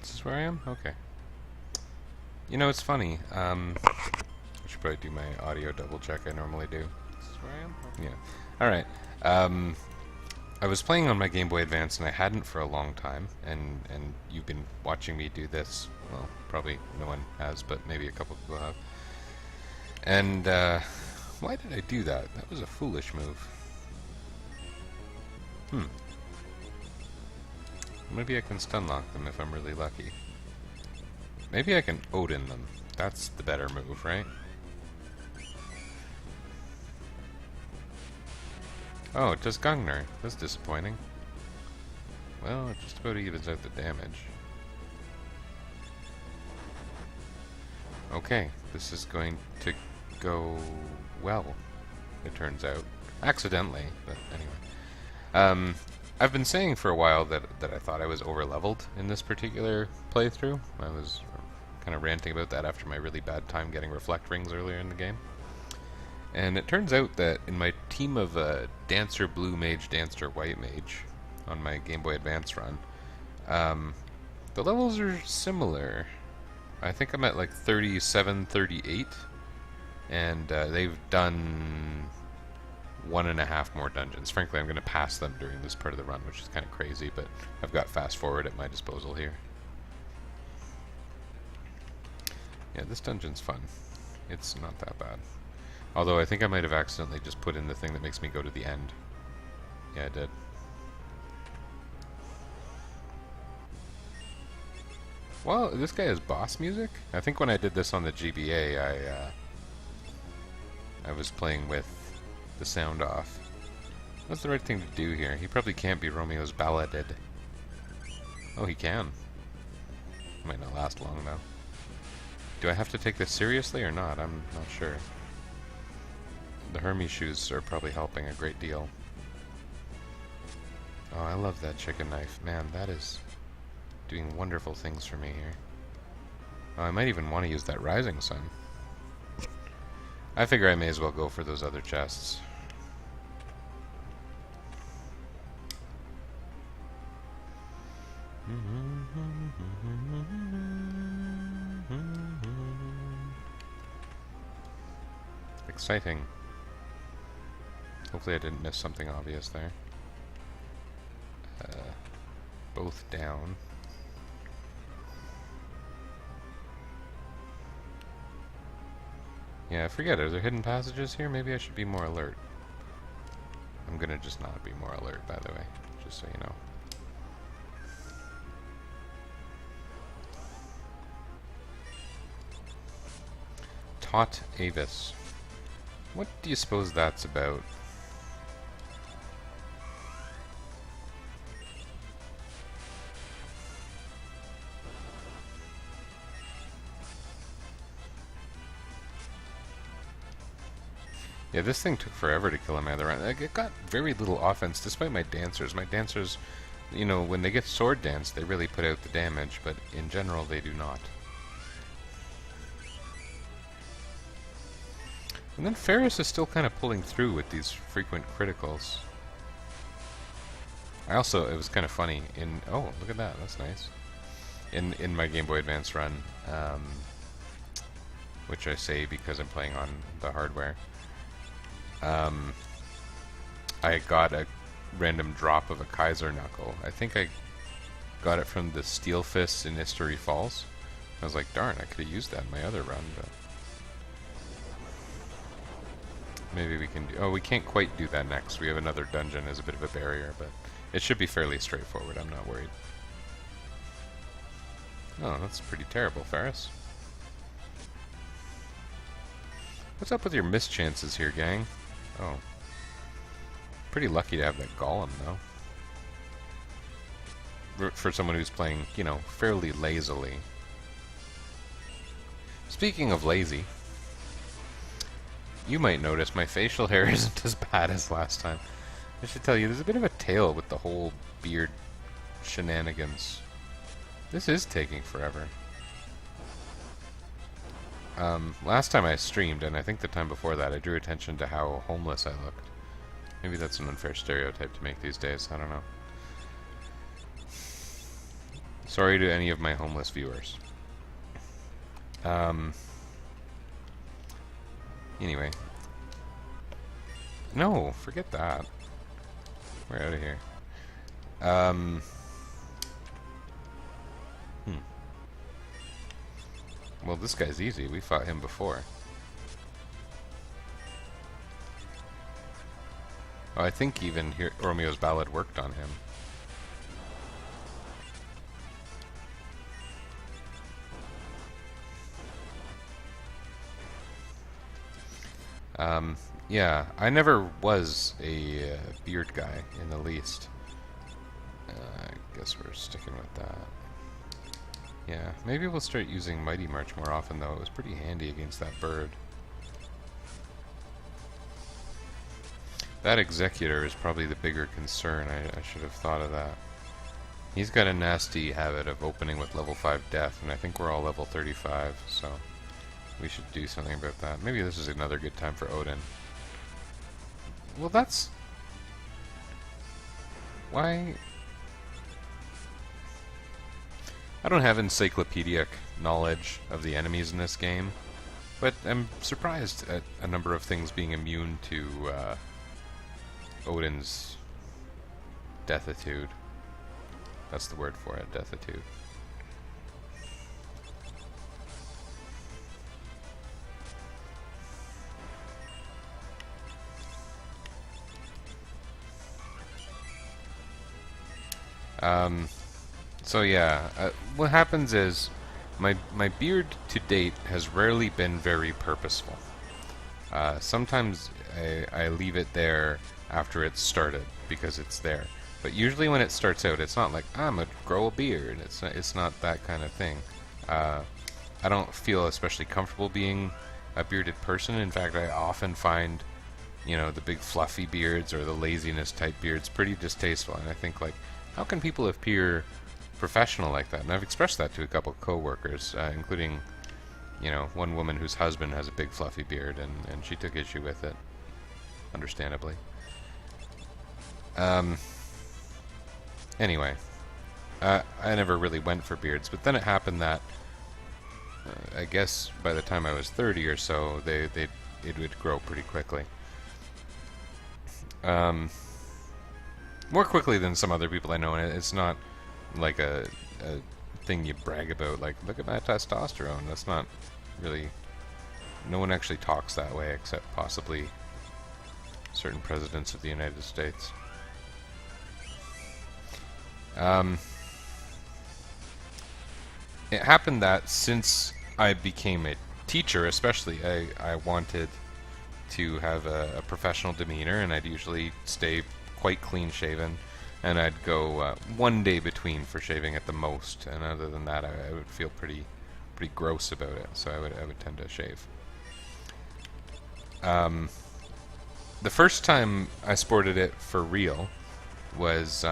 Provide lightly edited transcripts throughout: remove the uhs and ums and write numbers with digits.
This is where I am? Okay. You know, it's funny. I should probably do my audio double check I normally do. This is where I am? Okay. Yeah. Alright. I was playing on my Game Boy Advance and I hadn't for a long time, and you've been watching me do this. Well, probably no one has, but maybe a couple people have. And, why did I do that? That was a foolish move. Maybe I can stun lock them if I'm really lucky. Maybe I can Odin them. That's the better move, right? Oh, it does Gungnir. That's disappointing. Well, it just about evens out the damage. Okay, this is going to go well, it turns out. Accidentally, but anyway. I've been saying for a while that I thought I was over-leveled in this particular playthrough. I was kind of ranting about that after my really bad time getting Reflect Rings earlier in the game. And it turns out that in my team of Dancer Blue Mage, Dancer White Mage on my Game Boy Advance run, the levels are similar. I think I'm at like 37, 38, and they've done 1.5 more dungeons. Frankly, I'm going to pass them during this part of the run, which is kind of crazy, but I've got fast forward at my disposal here. Yeah, this dungeon's fun. It's not that bad. Although I think I might have accidentally just put in the thing that makes me go to the end. Yeah, I did. Well, this guy has boss music? I think when I did this on the GBA, I was playing with the sound off. What's the right thing to do here? He probably can't be Romeo's balladed. Oh, he can. Might not last long, though. Do I have to take this seriously or not? I'm not sure. The Hermes shoes are probably helping a great deal. Oh, I love that chicken knife. Man, that is doing wonderful things for me here. Oh, I might even want to use that Rising Sun. I figure I may as well go for those other chests. Exciting. Hopefully I didn't miss something obvious there. Both down. Yeah, forget it. Are there hidden passages here? Maybe I should be more alert. I'm gonna just not be more alert, by the way. Just so you know. Taut Avis. What do you suppose that's about? Yeah, this thing took forever to kill him out of the round. Like, it got very little offense, despite my dancers. My dancers, you know, when they get sword dance, they really put out the damage, but in general, they do not. And then Ferris is still kind of pulling through with these frequent criticals. I also, it was kind of funny, oh, look at that, that's nice. In my Game Boy Advance run, which I say because I'm playing on the hardware, I got a random drop of a Kaiser Knuckle. I think I got it from the Steel Fist in History Falls. I was like, darn, I could have used that in my other run, but maybe we can do... Oh, we can't quite do that next. We have another dungeon as a bit of a barrier, but it should be fairly straightforward. I'm not worried. Oh, that's pretty terrible, Ferris. What's up with your mischances here, gang? Oh. Pretty lucky to have that golem, though. For someone who's playing, you know, fairly lazily. Speaking of lazy, you might notice my facial hair isn't as bad as last time. I should tell you, there's a bit of a tail with the whole beard shenanigans. This is taking forever. Last time I streamed, and I think the time before that, I drew attention to how homeless I looked. Maybe that's an unfair stereotype to make these days, I don't know. Sorry to any of my homeless viewers. Anyway. No, forget that. We're out of here. Well, this guy's easy. We fought him before. Oh, I think even here Romeo's Ballad worked on him. Yeah, I never was a beard guy in the least. I guess we're sticking with that. Yeah, maybe we'll start using Mighty March more often, though. It was pretty handy against that bird. That Executor is probably the bigger concern. I should have thought of that. He's got a nasty habit of opening with level 5 death, and I think we're all level 35, so we should do something about that. Maybe this is another good time for Odin. Well, that's... Why... I don't have encyclopedic knowledge of the enemies in this game, but I'm surprised at a number of things being immune to Odin's Deathitude. That's the word for it, Deathitude. So yeah, what happens is my beard to date has rarely been very purposeful. Sometimes I leave it there after it's started because it's there. But usually when it starts out, it's not like I'm gonna grow a beard. It's not that kind of thing. I don't feel especially comfortable being a bearded person. In fact, I often find, you know, the big fluffy beards or the laziness type beards pretty distasteful. And I think, like, how can people appear professional like that? And I've expressed that to a couple of co-workers, including, you know, one woman whose husband has a big fluffy beard, and she took issue with it, understandably. Anyway, I never really went for beards, but then it happened that I guess by the time I was 30 or so, it would grow pretty quickly. More quickly than some other people I know, and it's not like a thing you brag about, like, look at my testosterone. That's not really... No one actually talks that way, except possibly certain presidents of the United States. It happened that since I became a teacher, especially, I wanted to have a professional demeanor, and I'd usually stay quite clean-shaven, and I'd go one day between for shaving at the most, and other than that, I would feel pretty gross about it, so I would tend to shave. The first time I sported it for real was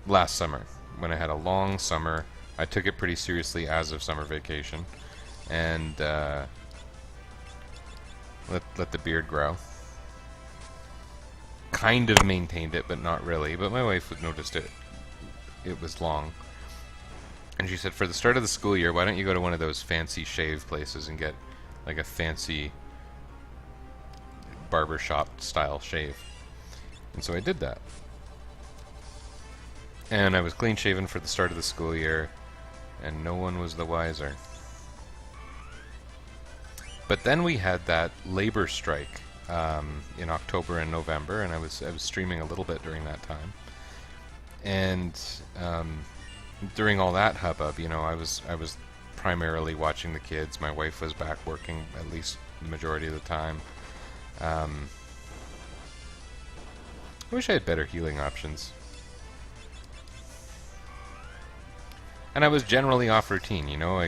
last summer, when I had a long summer. I took it pretty seriously as of summer vacation, and let the beard grow. Kind of maintained it, but not really. But my wife had noticed it was long, and she said, for the start of the school year, why don't you go to one of those fancy shave places and get like a fancy barbershop style shave. And so I did that. And I was clean shaven for the start of the school year, and no one was the wiser. But then we had that labor strike in October and November, and I was streaming a little bit during that time. And during all that hubbub, you know, I was primarily watching the kids. My wife was back working at least the majority of the time. I wish I had better healing options. And I was generally off routine, you know,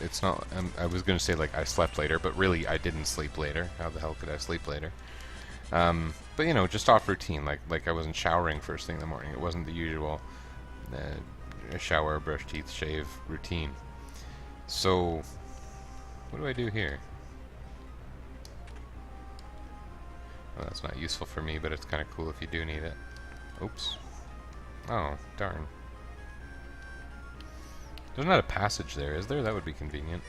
it's not, I was going to say, like, I slept later, but really I didn't sleep later. How the hell could I sleep later? But, you know, just off routine, like I wasn't showering first thing in the morning. It wasn't the usual shower, brush teeth, shave routine. So, what do I do here? Well, that's not useful for me, but it's kind of cool if you do need it. Oops. Oh, darn. There's not a passage there, is there? That would be convenient.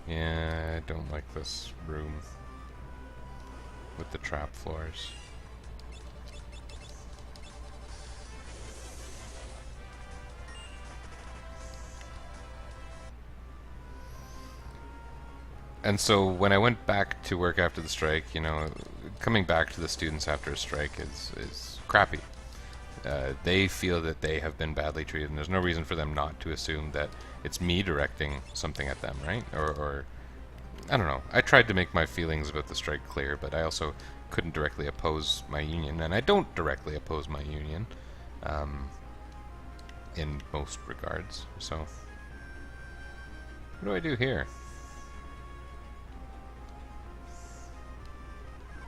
Yeah, I don't like this room with the trap floors. And so when I went back to work after the strike, you know, coming back to the students after a strike is crappy. They feel that they have been badly treated, and there's no reason for them not to assume that it's me directing something at them, right? Or I don't know. I tried to make my feelings about the strike clear, but I also couldn't directly oppose my union, and I don't directly oppose my union in most regards. So, what do I do here?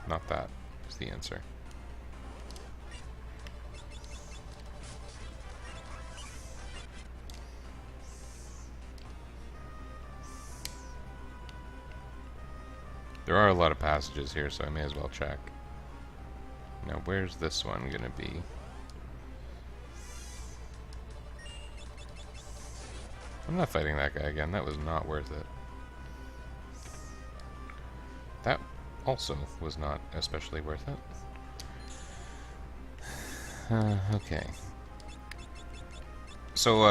Not that is the answer. There are a lot of passages here, so I may as well check. Now, where's this one gonna be? I'm not fighting that guy again. That was not worth it. That also was not especially worth it. Okay. So,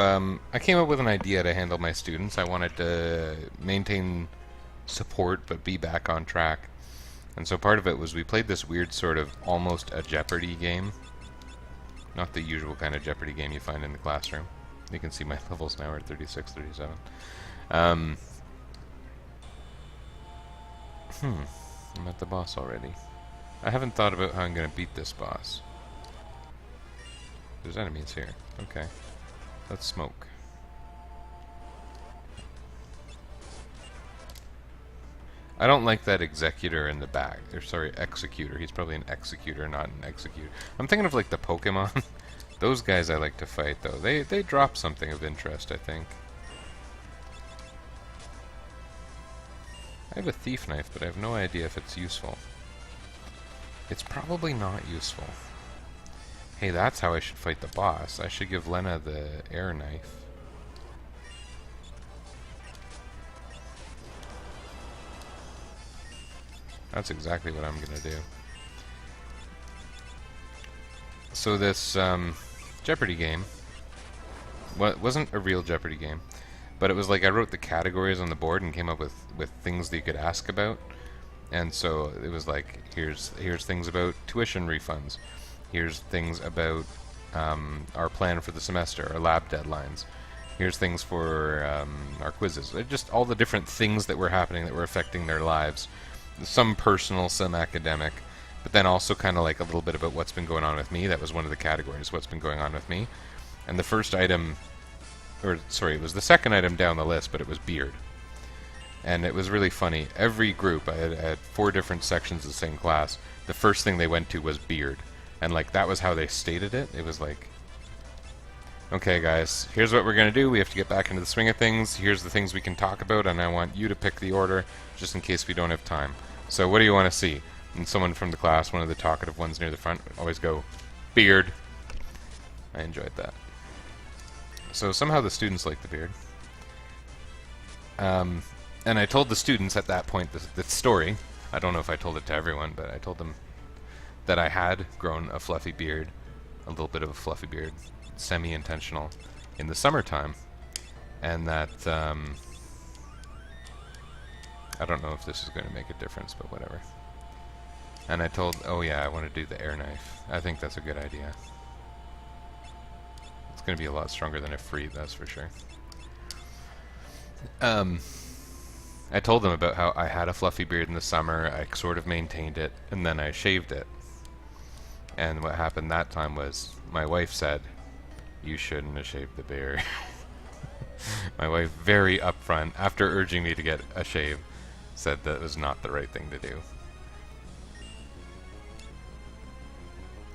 I came up with an idea to handle my students. I wanted to maintain support, but be back on track. And so part of it was we played this weird sort of almost a Jeopardy game. Not the usual kind of Jeopardy game you find in the classroom. You can see my levels now are 36, 37. I'm at the boss already. I haven't thought about how I'm going to beat this boss. There's enemies here. Okay. Let's smoke. I don't like that executor in the back. Or sorry, executor. He's probably an executor, not an executor. I'm thinking of like the Pokemon. Those guys I like to fight though. They drop something of interest, I think. I have a thief knife, but I have no idea if it's useful. It's probably not useful. Hey, that's how I should fight the boss. I should give Lena the air knife. That's exactly what I'm gonna do. So this Jeopardy game wasn't a real Jeopardy game, but it was like I wrote the categories on the board and came up with things that you could ask about. And so it was like, here's things about tuition refunds. Here's things about our plan for the semester, our lab deadlines. Here's things for our quizzes. Just all the different things that were happening that were affecting their lives. Some personal, some academic, but then also kind of like a little bit about what's been going on with me. That was one of the categories, what's been going on with me. And the first item, or sorry, it was the second item down the list, but it was beard. And it was really funny. Every group, I had 4 different sections of the same class, the first thing they went to was beard. And like that was how they stated it. It was like, okay guys, here's what we're going to do. We have to get back into the swing of things. Here's the things we can talk about, and I want you to pick the order just in case we don't have time. So what do you want to see? And someone from the class, one of the talkative ones near the front, would always go, beard. I enjoyed that. So somehow the students liked the beard. And I told the students at that point the story. I don't know if I told it to everyone, but I told them that I had grown a fluffy beard, a little bit of a fluffy beard, semi-intentional, in the summertime. And that, I don't know if this is going to make a difference, but whatever. And I told, oh yeah, I want to do the air knife. I think that's a good idea. It's going to be a lot stronger than a free, that's for sure. I told them about how I had a fluffy beard in the summer, I sort of maintained it, and then I shaved it. And what happened that time was, my wife said, you shouldn't have shaved the beard. My wife, very upfront, after urging me to get a shave, said that it was not the right thing to do.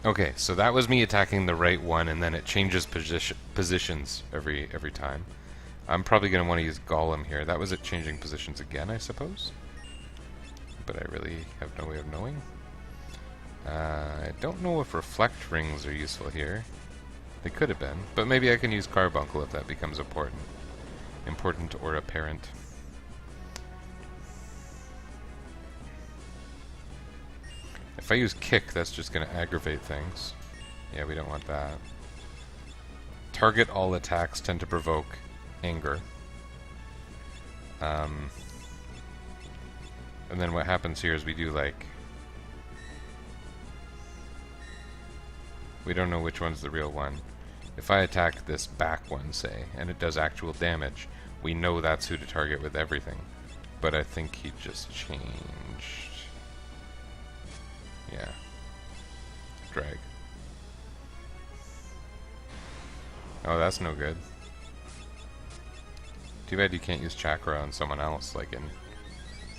Okay, so that was me attacking the right one, and then it changes positions every time. I'm probably going to want to use Golem here. That was it changing positions again, I suppose? But I really have no way of knowing. I don't know if reflect rings are useful here. They could have been, but maybe I can use Carbuncle if that becomes important. Important or apparent. If I use Kick, that's just going to aggravate things. Yeah, we don't want that. Target all attacks tend to provoke anger. And then what happens here is we do like... We don't know which one's the real one. If I attack this back one, say, and it does actual damage, we know that's who to target with everything. But I think he just changed... Yeah. Drag. Oh, that's no good. Too bad you can't use Chakra on someone else, like in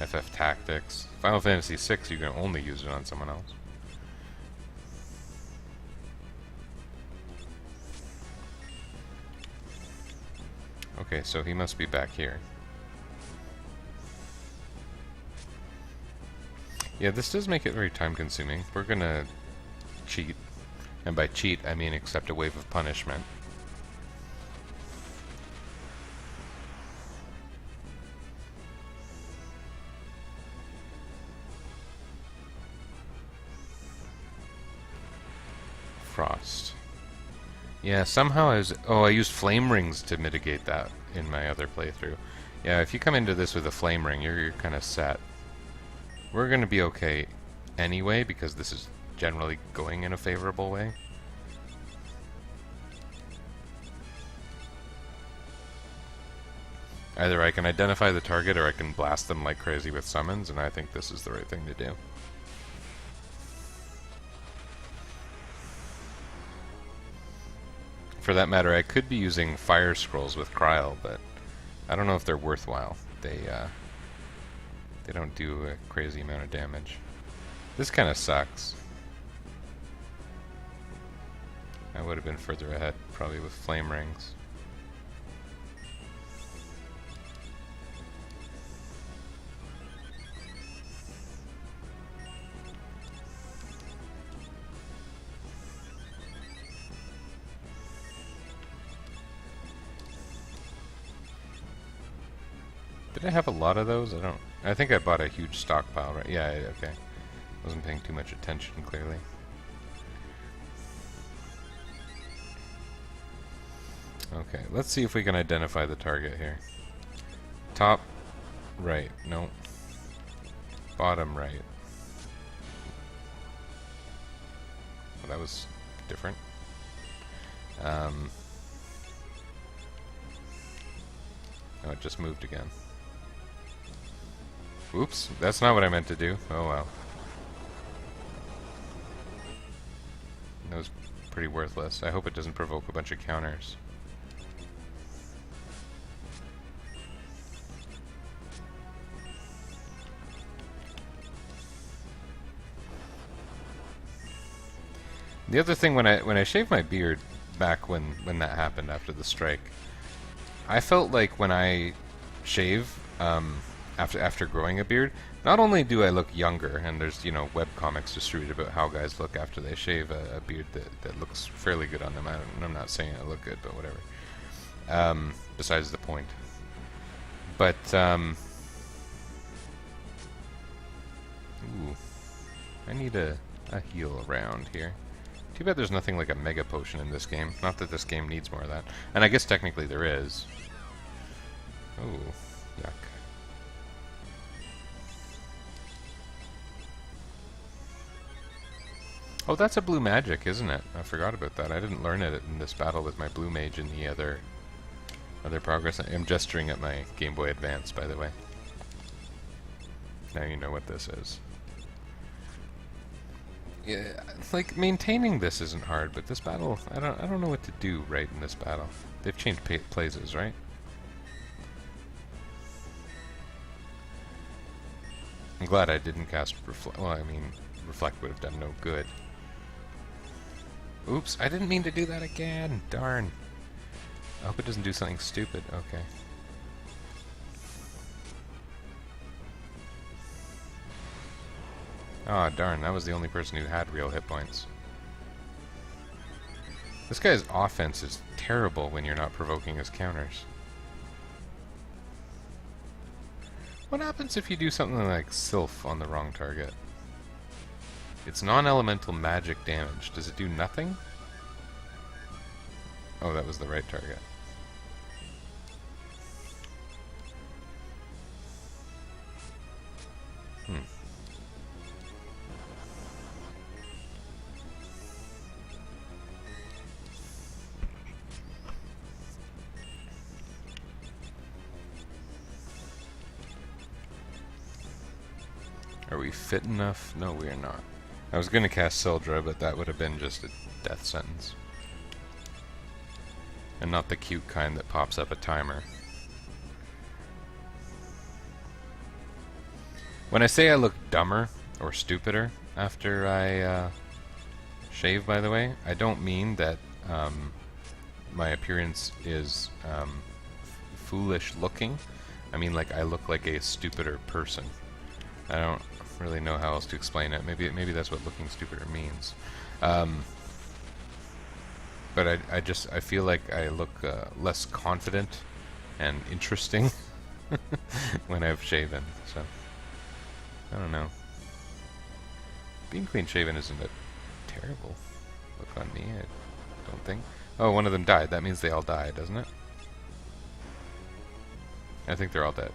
FF Tactics. Final Fantasy VI, you can only use it on someone else. Okay, so he must be back here. Yeah, this does make it very time-consuming. We're gonna cheat. And by cheat, I mean accept a wave of punishment. Frost. Yeah, somehow I was... Oh, I used flame rings to mitigate that in my other playthrough. Yeah, if you come into this with a flame ring, you're kind of set. We're going to be okay anyway, because this is generally going in a favorable way. Either I can identify the target or I can blast them like crazy with summons, and I think this is the right thing to do. For that matter, I could be using fire scrolls with Kryl, but I don't know if they're worthwhile. They don't do a crazy amount of damage. This kind of sucks. I would have been further ahead, probably with flame rings. Did I have a lot of those? I think I bought a huge stockpile, right? Yeah, okay. Wasn't paying too much attention, clearly. Okay, let's see if we can identify the target here. Top right. No. Bottom right. Well, that was different. Oh, it just moved again. Oops, that's not what I meant to do. Oh well. That was pretty worthless. I hope it doesn't provoke a bunch of counters. The other thing, when I shaved my beard back when that happened after the strike, I felt like when I shave after growing a beard, not only do I look younger, and there's, you know, webcomics distributed about how guys look after they shave a beard that looks fairly good on them. I'm not saying I look good, but whatever. Besides the point. But ooh, I need a heal around here. Too bad there's nothing like a mega potion in this game. Not that this game needs more of that. And I guess technically there is. Oh, yuck. Oh, that's a blue magic, isn't it? I forgot about that. I didn't learn it in this battle with my blue mage in the other progress. I'm gesturing at my Game Boy Advance, by the way. Now you know what this is. Yeah, like, maintaining this isn't hard, but this battle, I don't know what to do right in this battle. They've changed places, right? I'm glad I didn't cast Reflect. Well, I mean, Reflect would have done no good. Oops, I didn't mean to do that again. Darn. I hope it doesn't do something stupid. Okay. Ah, darn, that was the only person who had real hit points. This guy's offense is terrible when you're not provoking his counters. What happens if you do something like Sylph on the wrong target? It's non-elemental magic damage. Does it do nothing? Oh, that was the right target. Are we fit enough? No, we are not. I was going to cast Sildra, but that would have been just a death sentence. And not the cute kind that pops up a timer. When I say I look dumber or stupider after I shave, by the way, I don't mean that my appearance is foolish looking. I mean like I look like a stupider person. I don't really know how else to explain it. Maybe that's what looking stupider means. But I feel like I look less confident and interesting when I've shaven. So I don't know. Being clean shaven isn't a terrible look on me. I don't think. Oh, one of them died. That means they all died, doesn't it? I think they're all dead.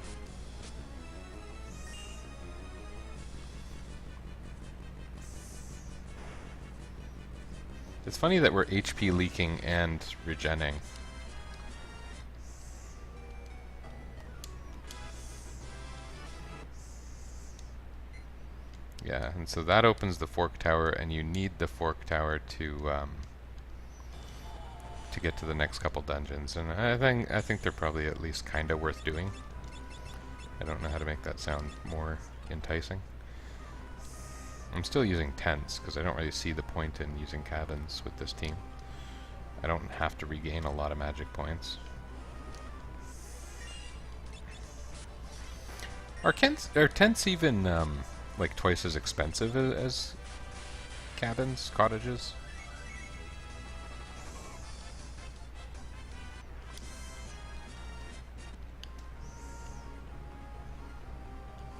It's funny that we're HP leaking and regenning. Yeah, and so that opens the fork tower, and you need the fork tower to get to the next couple dungeons. And I think they're probably at least kind of worth doing. I don't know how to make that sound more enticing. I'm still using tents, because I don't really see the point in using cabins with this team. I don't have to regain a lot of magic points. Are tents even like twice as expensive as cabins, cottages?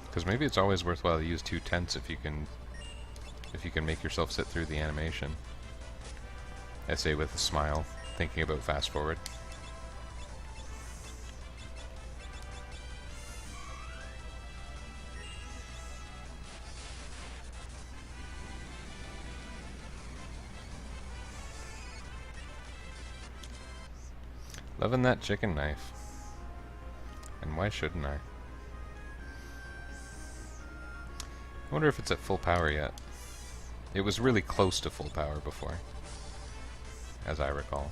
Because maybe it's always worthwhile to use 2 tents if you can make yourself sit through the animation. I say with a smile, thinking about fast forward. Loving that chicken knife. And why shouldn't I? I wonder if it's at full power yet. It was really close to full power before, as I recall.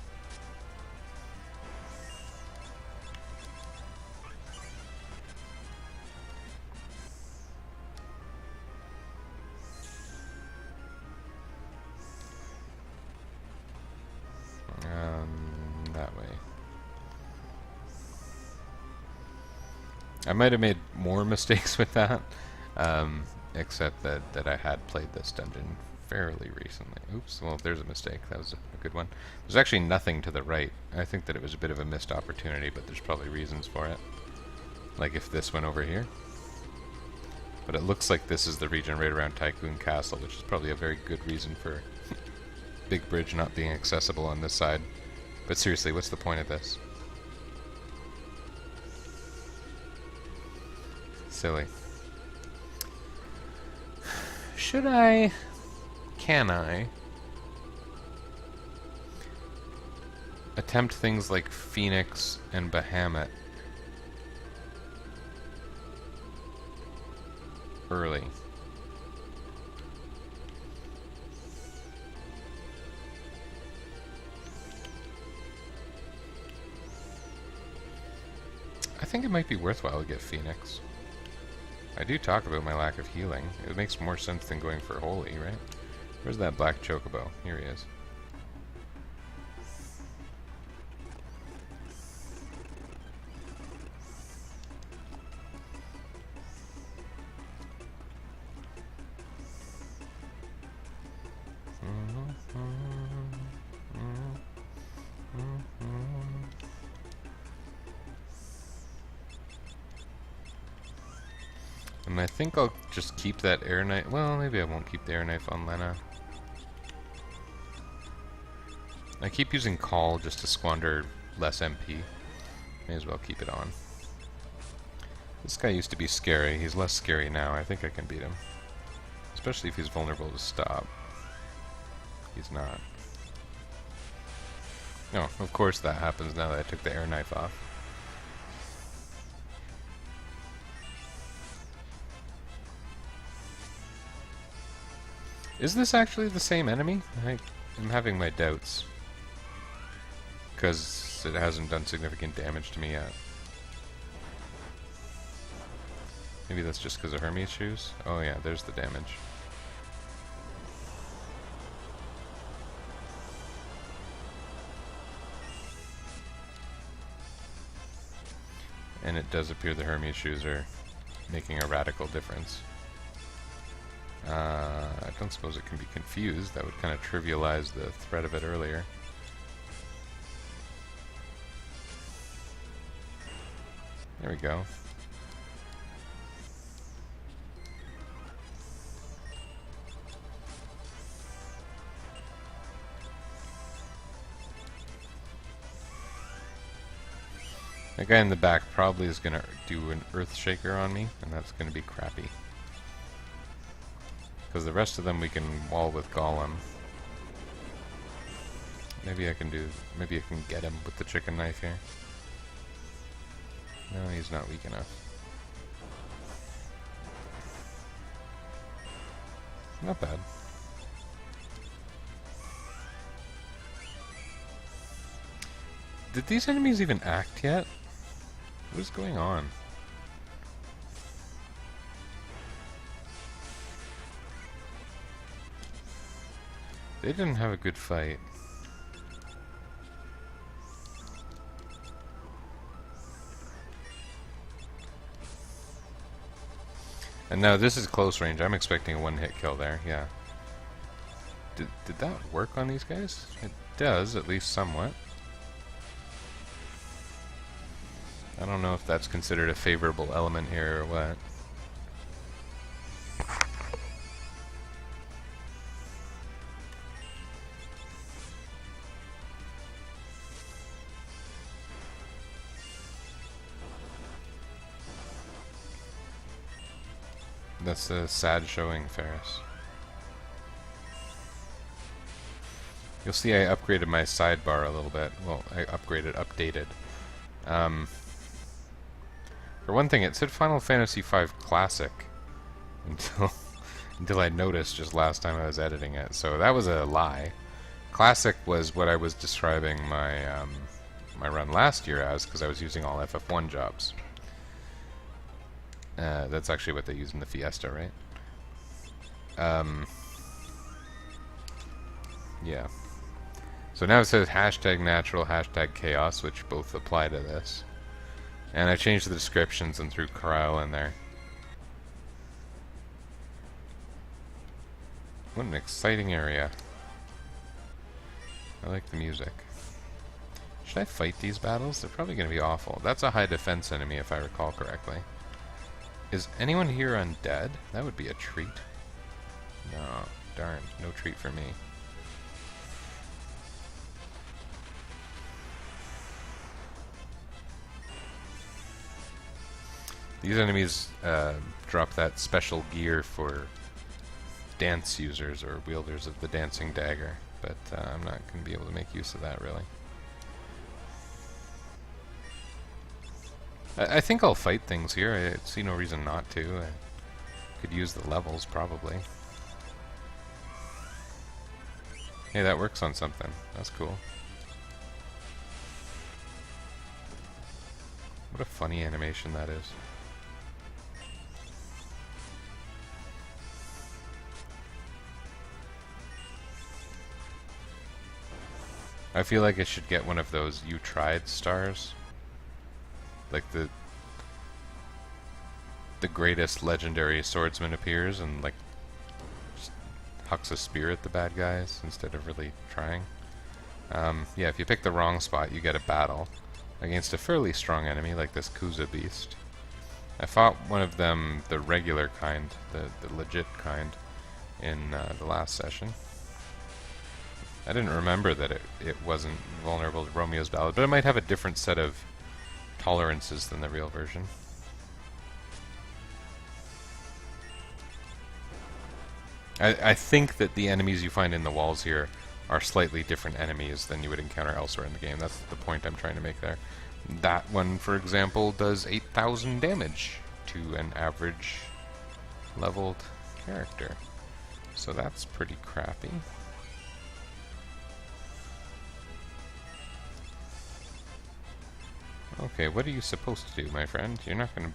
That way. I might have made more mistakes with that, except that I had played this dungeon fairly recently. Oops, well, there's a mistake. That was a good one. There's actually nothing to the right. I think that it was a bit of a missed opportunity, but there's probably reasons for it. Like if this went over here. But it looks like this is the region right around Tycoon Castle, which is probably a very good reason for Big Bridge not being accessible on this side. But seriously, what's the point of this? Silly. Should I? Can I? Attempt things like Phoenix and Bahamut early. I think it might be worthwhile to get Phoenix. I do talk about my lack of healing. It makes more sense than going for Holy, right? Where's that black chocobo? Here he is. And I think I'll just keep that air knife. Well, maybe I won't keep the air knife on Lena. I keep using Call just to squander less MP. May as well keep it on. This guy used to be scary. He's less scary now. I think I can beat him. Especially if he's vulnerable to stop. He's not. No, of course that happens now that I took the air knife off. Is this actually the same enemy? I'm having my doubts. Because it hasn't done significant damage to me yet. Maybe that's just because of Hermes shoes? Oh yeah, there's the damage. And it does appear the Hermes shoes are making a radical difference. I don't suppose it can be confused. That would kind of trivialize the threat of it earlier. There we go. That guy in the back probably is going to do an Earth Shaker on me, and that's going to be crappy. Because the rest of them we can wall with Golem. Maybe I can get him with the chicken knife here. No, he's not weak enough. Not bad. Did these enemies even act yet? What is going on? They didn't have a good fight. And now this is close range. I'm expecting a one-hit kill there, yeah. Did that work on these guys? It does, at least somewhat. I don't know if that's considered a favorable element here or what. That's a sad showing, Ferris. You'll see I upgraded my sidebar a little bit. Well, I updated. For one thing, it said Final Fantasy V Classic until I noticed just last time I was editing it. So that was a lie. Classic was what I was describing my my run last year as, because I was using all FF1 jobs. That's actually what they use in the Fiesta, right? Yeah. So now it says hashtag natural, hashtag chaos, which both apply to this. And I changed the descriptions and threw Corral in there. What an exciting area. I like the music. Should I fight these battles? They're probably going to be awful. That's a high defense enemy if I recall correctly. Is anyone here undead? That would be a treat. No, darn, no treat for me. These enemies drop that special gear for dance users or wielders of the dancing dagger, but I'm not going to be able to make use of that really. I think I'll fight things here. I see no reason not to. I could use the levels, probably. Hey, that works on something. That's cool. What a funny animation that is. I feel like it should get one of those "you tried" stars. Like the greatest legendary swordsman appears and like just hucks a spear at the bad guys instead of really trying. Yeah, if you pick the wrong spot, you get a battle against a fairly strong enemy like this Kuza beast. I fought one of them, the regular kind, the legit kind, in the last session. I didn't remember that it wasn't vulnerable to Romeo's Ballad, but it might have a different set of tolerances than the real version. I think that the enemies you find in the walls here are slightly different enemies than you would encounter elsewhere in the game. That's the point I'm trying to make there. That one, for example, does 8,000 damage to an average leveled character. So that's pretty crappy. Okay, what are you supposed to do, my friend? You're not gonna...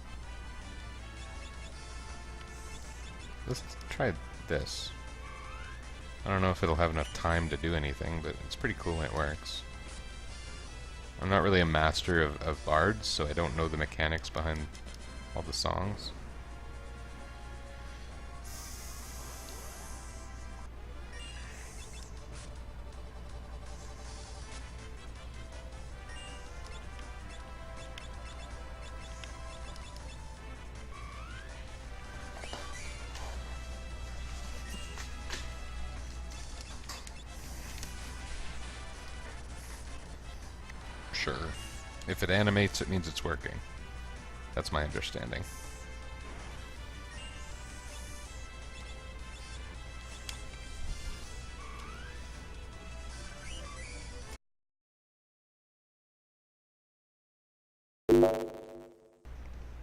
Let's try this. I don't know if it'll have enough time to do anything, but it's pretty cool when it works. I'm not really a master of bards, so I don't know the mechanics behind all the songs. Sure. If it animates, it means it's working. That's my understanding.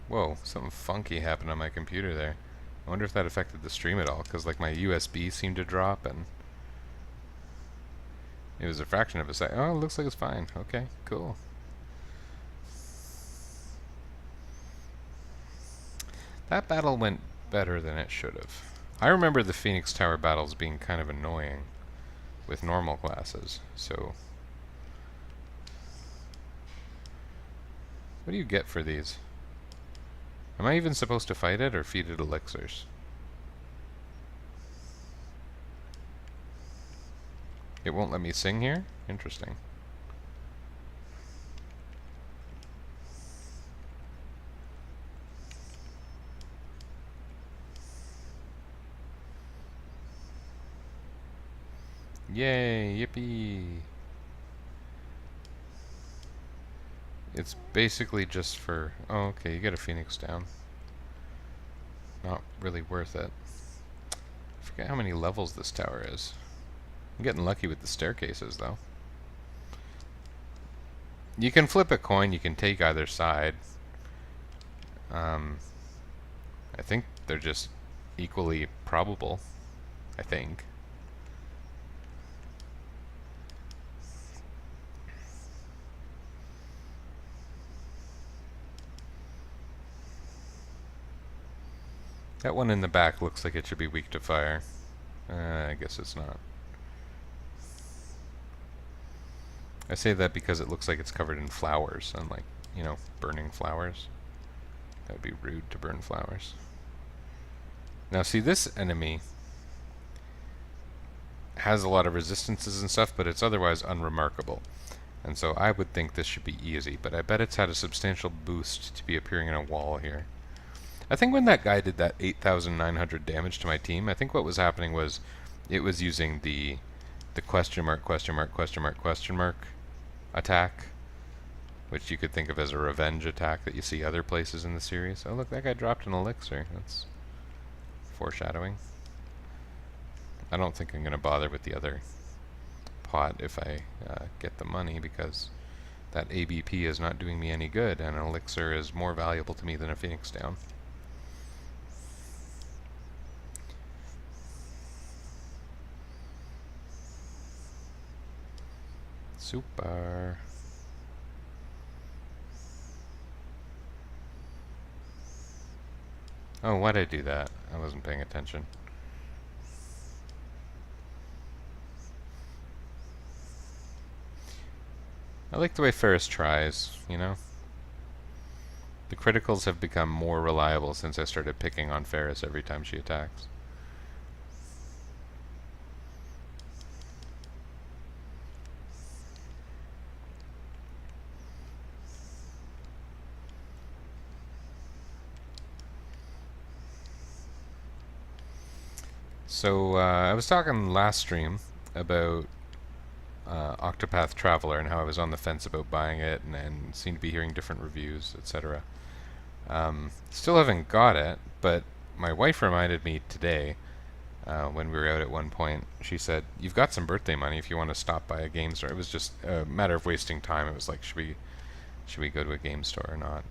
Whoa, something funky happened on my computer there. I wonder if that affected the stream at all, because like my USB seemed to drop and it was a fraction of a second. Oh, it looks like it's fine. Okay, cool. That battle went better than it should have. I remember the Phoenix Tower battles being kind of annoying with normal classes, so... What do you get for these? Am I even supposed to fight it or feed it elixirs? It won't let me sing here? Interesting. Yay, yippee! It's basically just for... Oh, okay, you get a Phoenix down. Not really worth it. I forget how many levels this tower is. I'm getting lucky with the staircases, though. You can flip a coin, you can take either side. I think they're just equally probable. I think. That one in the back looks like it should be weak to fire. I guess it's not. I say that because it looks like it's covered in flowers, unlike, you know, burning flowers. That would be rude to burn flowers. Now see, this enemy has a lot of resistances and stuff, but it's otherwise unremarkable. And so I would think this should be easy, but I bet it's had a substantial boost to be appearing in a wall here. I think when that guy did that 8,900 damage to my team, I think what was happening was it was using the question mark, question mark, question mark, question mark attack, which you could think of as a revenge attack that you see other places in the series. Oh look, that guy dropped an elixir. That's foreshadowing. I don't think I'm going to bother with the other pot if I get the money, because that ABP is not doing me any good, and an elixir is more valuable to me than a Phoenix down. Super. Oh, why'd I do that? I wasn't paying attention. I like the way Ferris tries, you know? The criticals have become more reliable since I started picking on Ferris every time she attacks. So I was talking last stream about Octopath Traveler and how I was on the fence about buying it and seemed to be hearing different reviews, etc. Still haven't got it, but my wife reminded me today when we were out at one point. She said, "You've got some birthday money if you want to stop by a game store." It was just a matter of wasting time. It was like, should we go to a game store or not,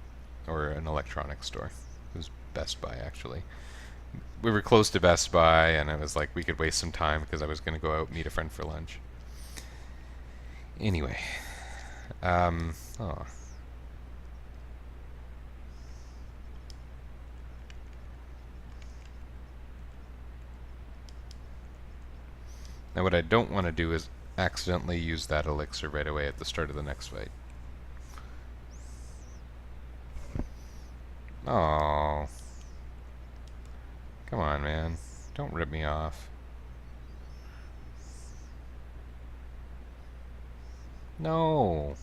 or an electronics store? It was Best Buy actually. We were close to Best Buy, and it was like we could waste some time because I was going to go out and meet a friend for lunch. Anyway, oh. Now what I don't want to do is accidentally use that elixir right away at the start of the next fight. Oh, come on, man. Don't rip me off. No.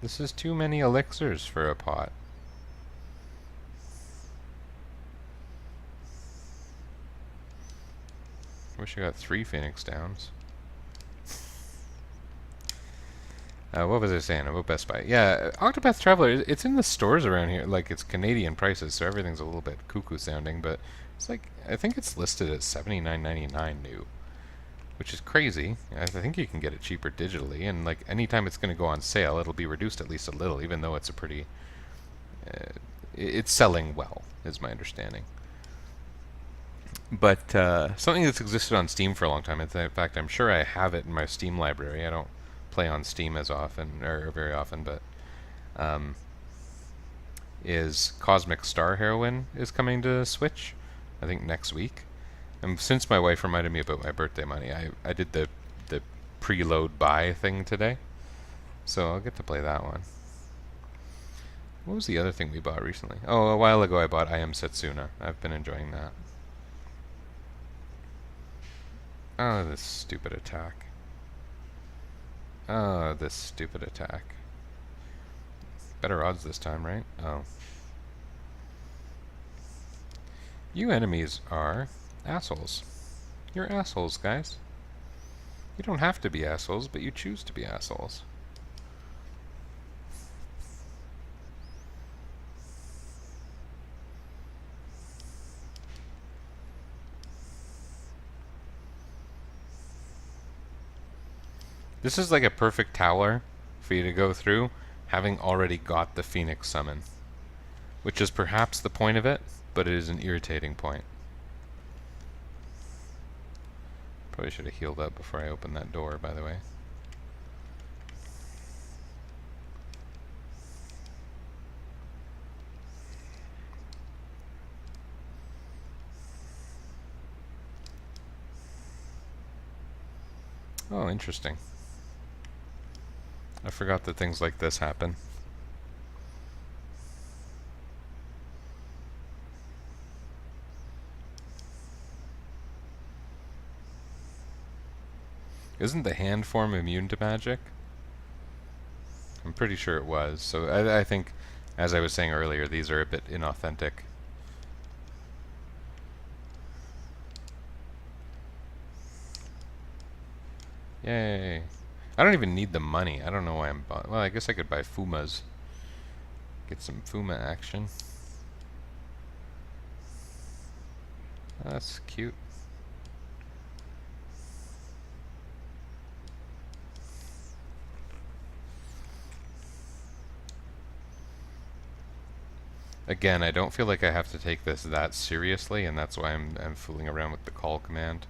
This is too many elixirs for a pot. Wish I got 3 Phoenix Downs. What was I saying about Best Buy? Yeah, Octopath Traveler, it's in the stores around here. Like, it's Canadian prices, so everything's a little bit cuckoo sounding, but it's like, I think it's listed at $79.99 new, which is crazy. I think you can get it cheaper digitally, and like, anytime it's going to go on sale, it'll be reduced at least a little, even though it's a pretty... it's selling well, is my understanding. But something that's existed on Steam for a long time, in fact, I'm sure I have it in my Steam library. I don't play on Steam as often, or very often, but is Cosmic Star Heroine is coming to Switch, I think next week. And since my wife reminded me about my birthday money, I did the preload buy thing today, so I'll get to play that one. What was the other thing we bought recently? Oh, a while ago I bought I Am Setsuna. I've been enjoying that. Oh, this stupid attack. Oh, this stupid attack. Better odds this time, right? Oh. You enemies are assholes. You're assholes, guys. You don't have to be assholes, but you choose to be assholes. This is like a perfect tower for you to go through, having already got the Phoenix summon. Which is perhaps the point of it, but it is an irritating point. Probably should have healed up before I opened that door, by the way. Oh, interesting. I forgot that things like this happen. Isn't the hand form immune to magic? I'm pretty sure it was. So I think, as I was saying earlier, these are a bit inauthentic. Yay. I don't even need the money. I don't know why I'm buying. Well, I guess I could buy Fumas. Get some Fuma action. Oh, that's cute. Again, I don't feel like I have to take this that seriously, and that's why I'm fooling around with the call command.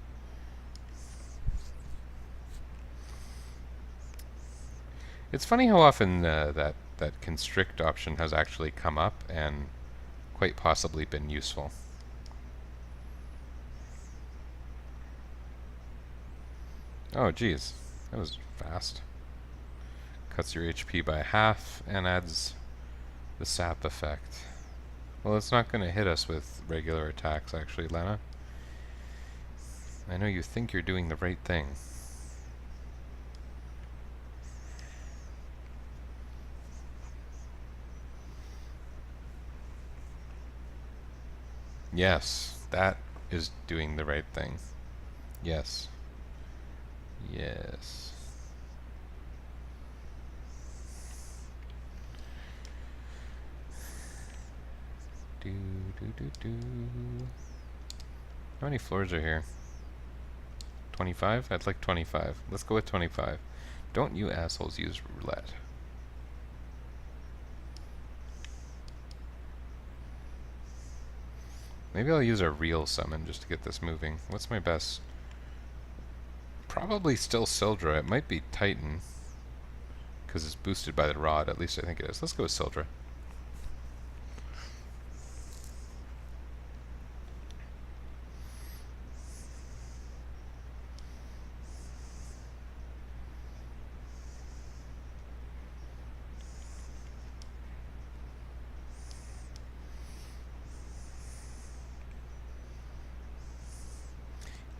It's funny how often that constrict option has actually come up and quite possibly been useful. Oh geez, that was fast. Cuts your HP by half and adds the sap effect. Well, it's not going to hit us with regular attacks actually, Lena. I know you think you're doing the right thing. Yes, that is doing the right thing. Yes. Yes. Do do do do. How many floors are here? 25? I'd like 25. Let's go with 25. Don't you assholes use roulette. Maybe I'll use a real summon just to get this moving. What's my best? Probably still Sildra. It might be Titan, because it's boosted by the rod. At least I think it is. Let's go with Sildra.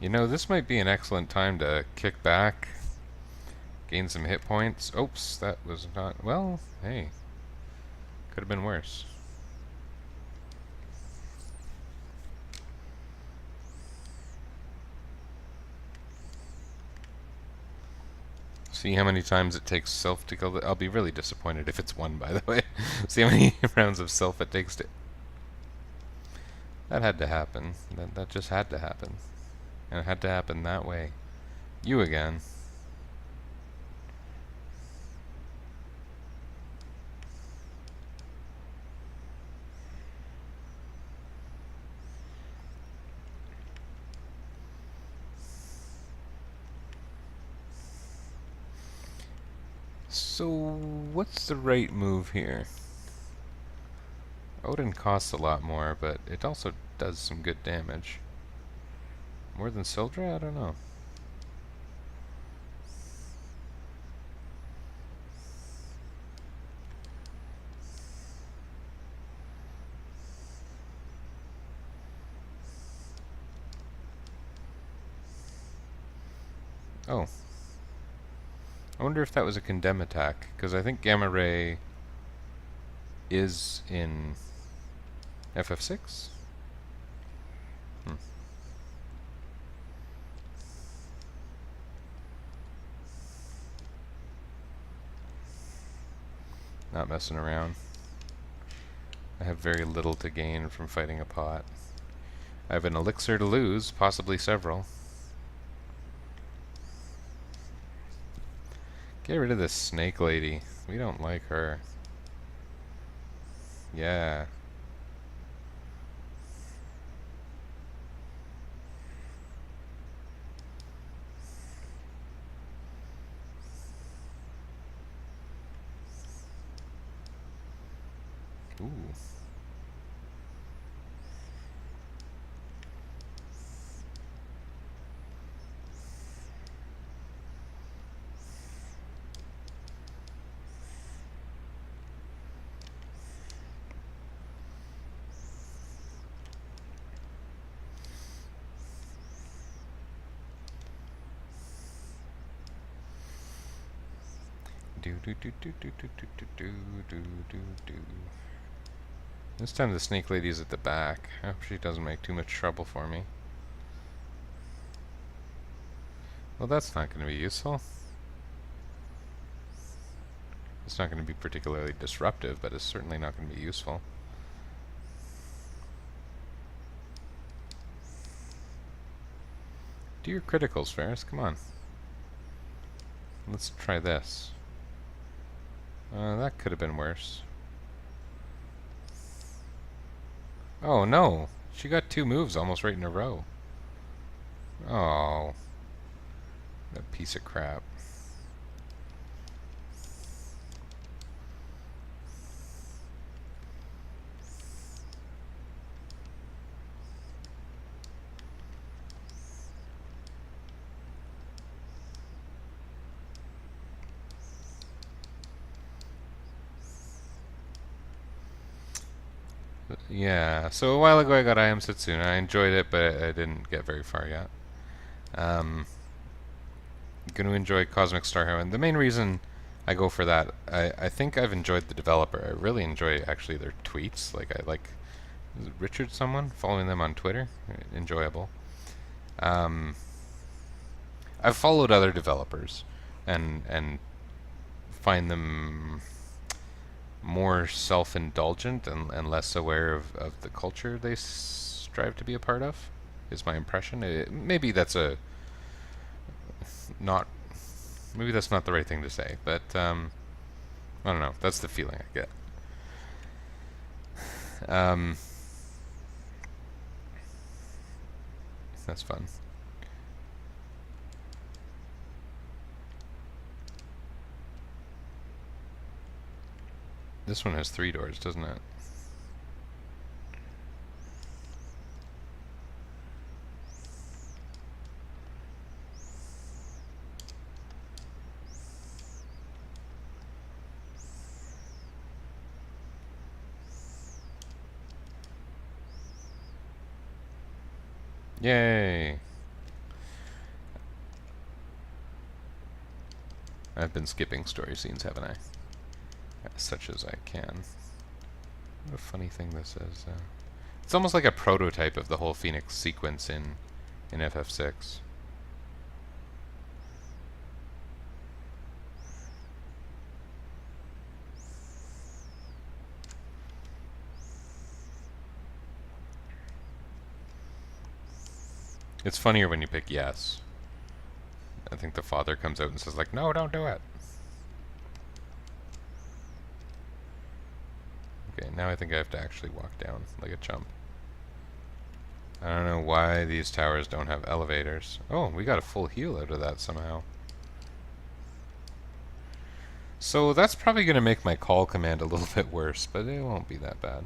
You know, this might be an excellent time to kick back, gain some hit points. Oops, that was not... Well, hey. Could have been worse. See how many times it takes Self to kill the... I'll be really disappointed if it's one, by the way. See how many rounds of Self it takes to... That had to happen. That just had to happen. And it had to happen that way. You again. So, what's the right move here? Odin costs a lot more, but it also does some good damage. More than Sildra? I don't know. Oh. I wonder if that was a condemn attack, because I think Gamma Ray is in FF6? Not messing around. I have very little to gain from fighting a pot. I have an elixir to lose, possibly several. Get rid of this snake lady. We don't like her. Yeah. Ooh. Do do do do do do do do do do do. This time the snake lady's at the back. I hope she doesn't make too much trouble for me. Well, that's not going to be useful. It's not going to be particularly disruptive, but it's certainly not going to be useful. Do your criticals, Ferris. Come on. Let's try this. That could have been worse. Oh, no. She got 2 moves almost right in a row. Oh. That piece of crap. Yeah, so a while ago I got I Am Setsuna. I enjoyed it, but I didn't get very far yet. I'm going to enjoy Cosmic Star Heroine. The main reason I go for that, I think I've enjoyed the developer. I really enjoy actually their tweets. Like, I like is it Richard someone? Following them on Twitter. Enjoyable. I've followed other developers and find them more self-indulgent and less aware of the culture they strive to be a part of, is my impression. Maybe that's not maybe that's not the right thing to say, but I don't know. That's the feeling I get. That's fun. This one has 3 doors, doesn't it? Yay! I've been skipping story scenes, haven't I? As such as I can. What a funny thing this is. It's almost like a prototype of the whole Phoenix sequence in FF6. It's funnier when you pick yes. I think the father comes out and says like, no, don't do it. Okay, now I think I have to actually walk down like a chump. I don't know why these towers don't have elevators. Oh, we got a full heal out of that somehow. So that's probably going to make my call command a little bit worse, but it won't be that bad.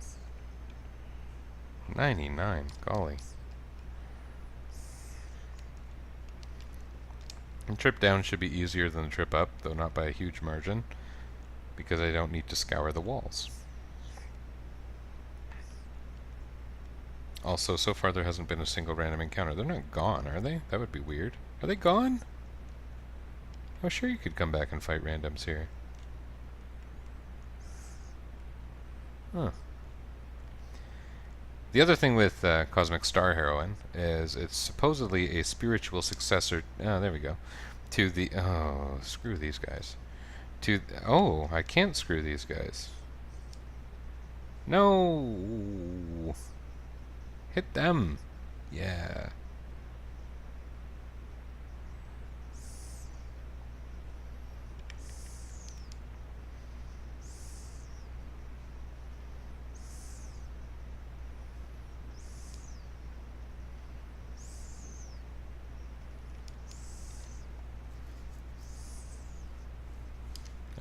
99, golly. The trip down should be easier than the trip up, though not by a huge margin, because I don't need to scour the walls. Also, so far there hasn't been a single random encounter. They're not gone, are they? That would be weird. Are they gone? Oh, sure you could come back and fight randoms here. Huh. The other thing with Cosmic Star Heroine is it's supposedly a spiritual successor. Oh, there we go. To the screw these guys. I can't screw these guys. No, hit them. Yeah.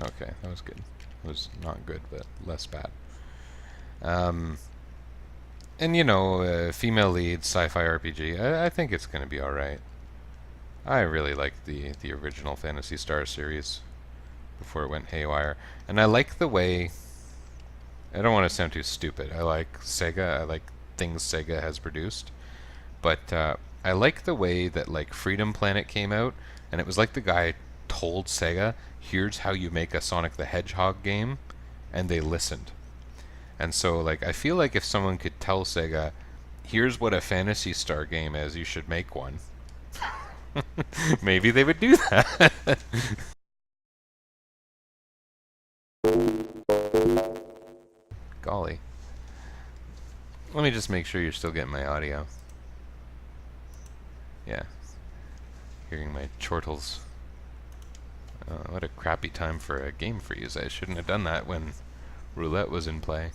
Okay, that was good. It was not good, but less bad. And you know, female lead sci-fi RPG. I think it's going to be all right. I really like the original Phantasy Star series before it went haywire, and I like the way. I don't want to sound too stupid. I like Sega. I like things Sega has produced, but I like the way that like Freedom Planet came out, and it was like the guy told Sega, "Here's how you make a Sonic the Hedgehog game," and they listened. And so, like, I feel like if someone could tell Sega, "Here's what a Phantasy Star game is, you should make one," maybe they would do that. Golly. Let me just make sure you're still getting my audio. Yeah. Hearing my chortles. What a crappy time for a game freeze. I shouldn't have done that when roulette was in play.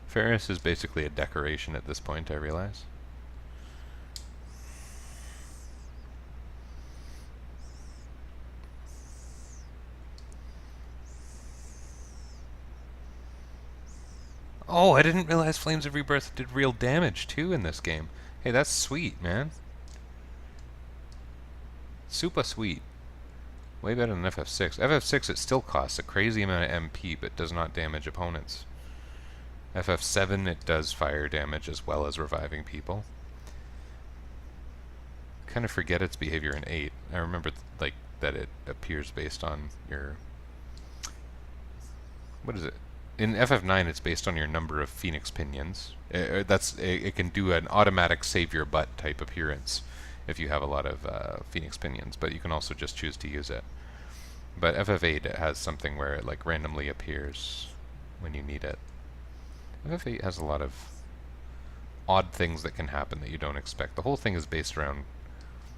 Ferris is basically a decoration at this point, I realize. Oh, I didn't realize Flames of Rebirth did real damage too in this game. Hey, that's sweet, man. Super sweet. Way better than FF6. FF6, it still costs a crazy amount of MP, but does not damage opponents. FF7, it does fire damage as well as reviving people. Kind of forget its behavior in 8. I remember like that it appears based on your what is it? In FF9, it's based on your number of Phoenix pinions. It can do an automatic save your butt type appearance if you have a lot of Phoenix pinions, but you can also just choose to use it. But FF8 has something where it like randomly appears when you need it. FF8 has a lot of odd things that can happen that you don't expect. The whole thing is based around...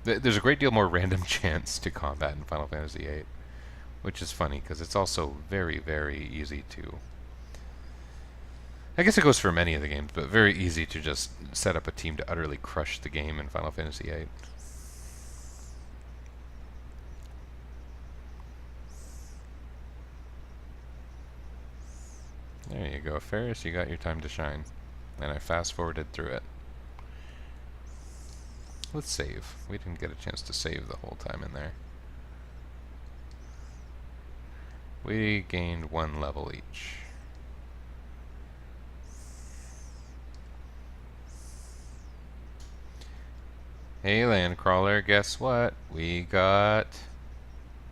There's a great deal more random chance to combat in Final Fantasy VIII, which is funny because it's also very, very easy to... I guess it goes for many of the games, but very easy to just set up a team to utterly crush the game in Final Fantasy VIII. There you go, Ferris, you got your time to shine. And I fast-forwarded through it. Let's save. We didn't get a chance to save the whole time in there. We gained 1 level each. Hey, Landcrawler, guess what? We got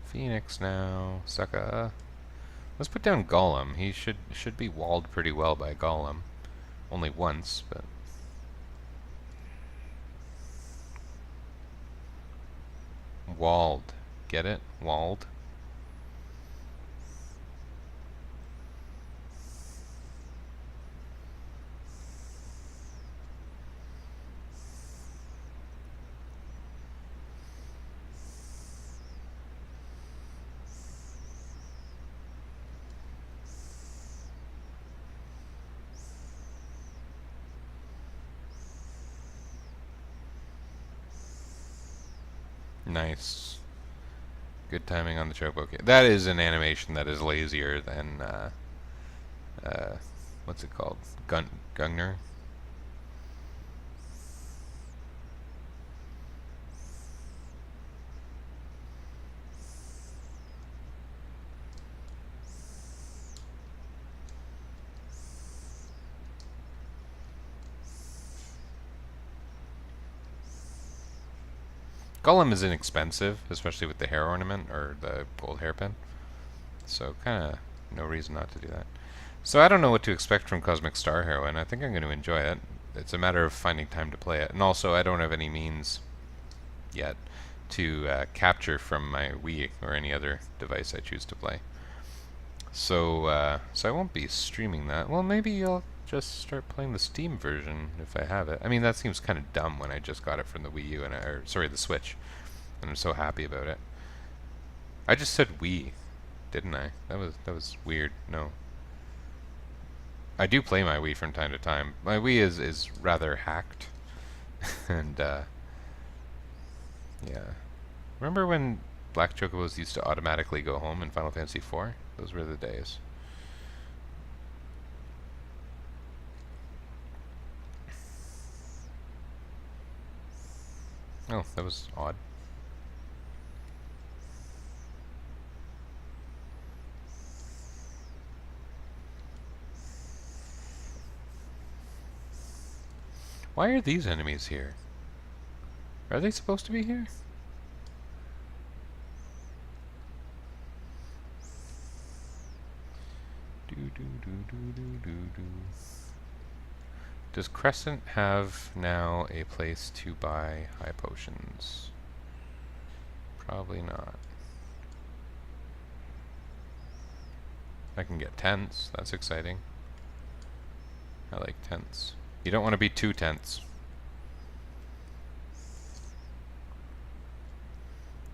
Phoenix now. Sucka. Let's put down Golem. He should be walled pretty well by Golem. Only once, but... Walled. Get it? Walled. Nice. Good timing on the choke. Okay, that is an animation that is lazier than what's it called? Gungnir. Golem is inexpensive, especially with the hair ornament or the gold hairpin. So kind of no reason not to do that. So I don't know what to expect from Cosmic Star Heroine. I think I'm going to enjoy it. It's a matter of finding time to play it. And also, I don't have any means yet to capture from my Wii or any other device I choose to play. So, so I won't be streaming that. Well, maybe I'll just start playing the Steam version if I have it. I mean, that seems kind of dumb when I just got it from the Wii U and or sorry, the Switch, and I'm so happy about it. I just said Wii, didn't I? That was weird. No. I do play my Wii from time to time. My Wii is rather hacked, and yeah. Remember when Black Chocobos used to automatically go home in Final Fantasy IV? Those were the days. Oh, that was odd. Why are these enemies here? Are they supposed to be here? Does Crescent have now a place to buy high potions? Probably not. I can get tents. That's exciting. I like tents. You don't want to be too tense.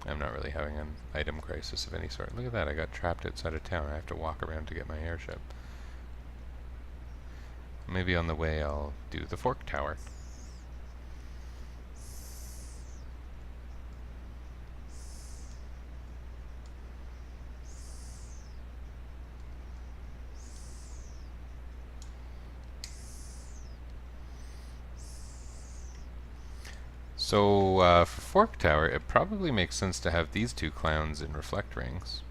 I'm not really having an item crisis of any sort. Look at that, I got trapped outside of town. I have to walk around to get my airship. Maybe on the way I'll do the Fork Tower. So, for Fork Tower, it probably makes sense to have these two clowns in Reflect Rings.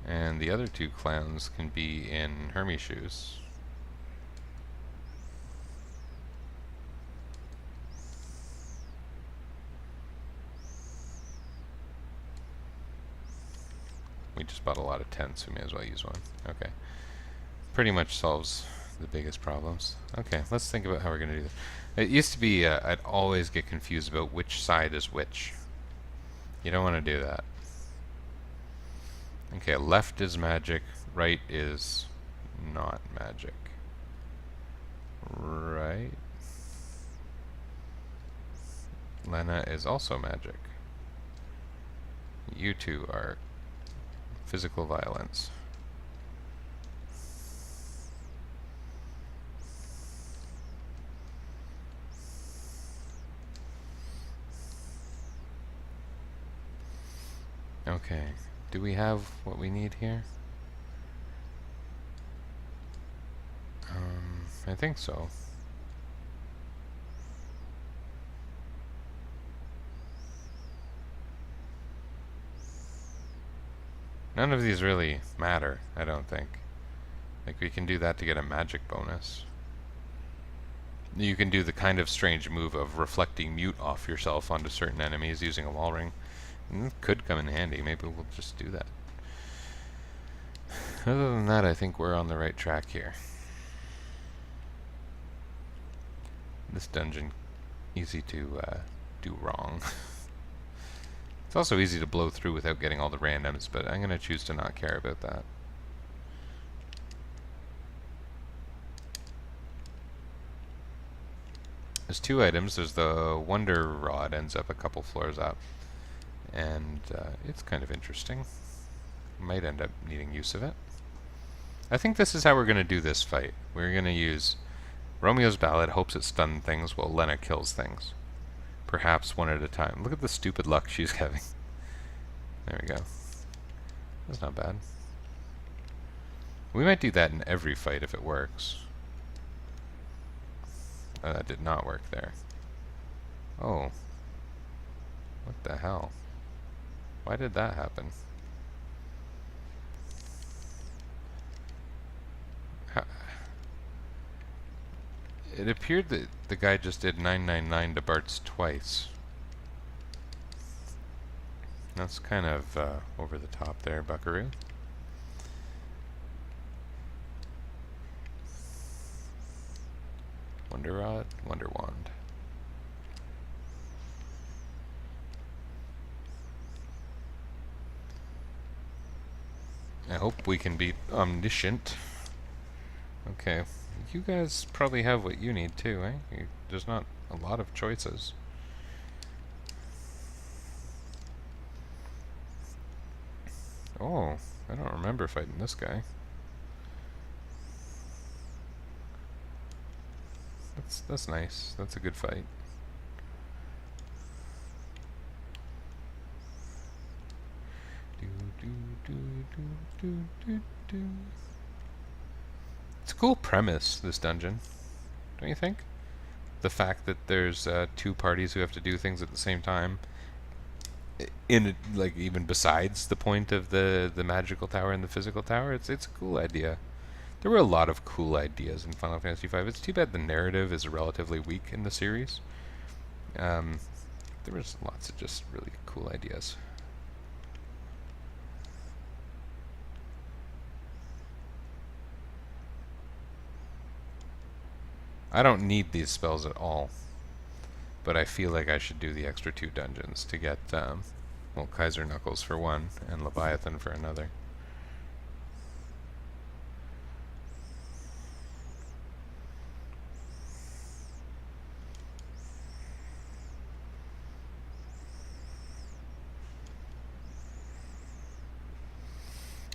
And the other two clowns can be in Hermes Shoes. We just bought a lot of tents, we may as well use one. Okay. Pretty much solves the biggest problems. Okay, let's think about how we're going to do this. It used to be I'd always get confused about which side is which. You don't want to do that. Okay, left is magic, right is not magic. Right. Lena is also magic. You two are physical violence. Okay, do we have what we need here? I think so. None of these really matter, I don't think. Like, we can do that to get a magic bonus. You can do the kind of strange move of reflecting mute off yourself onto certain enemies using a wall ring. And it could come in handy. Maybe we'll just do that. Other than that, I think we're on the right track here. This dungeon, easy to do wrong. It's also easy to blow through without getting all the randoms, but I'm going to choose to not care about that. There's two items. There's the Wonder Rod, ends up a couple floors up. And it's kind of interesting. Might end up needing use of it. I think this is how we're going to do this fight. We're going to use Romeo's Ballad, hopes it stuns things, while Lena kills things. Perhaps one at a time. Look at the stupid luck she's having. There we go. That's not bad. We might do that in every fight if it works. That did not work there. Oh. What the hell? Why did that happen? It appeared that the guy just did 999 to Bart's twice. That's kind of over the top there, Buckaroo. Wonder Rod, Wonder Wand. I hope we can beat Omniscient. Okay, you guys probably have what you need too, eh? There's not a lot of choices. Oh, I don't remember fighting this guy. That's nice. That's a good fight. It's a cool premise, this dungeon, don't you think? The fact that there's two parties who have to do things at the same time, like even besides the point of the magical tower and the physical tower, it's a cool idea. There were a lot of cool ideas in Final Fantasy V. It's too bad the narrative is relatively weak in the series. There was lots of just really cool ideas. I don't need these spells at all, but I feel like I should do the extra 2 dungeons to get, well, Kaiser Knuckles for one, and Leviathan for another.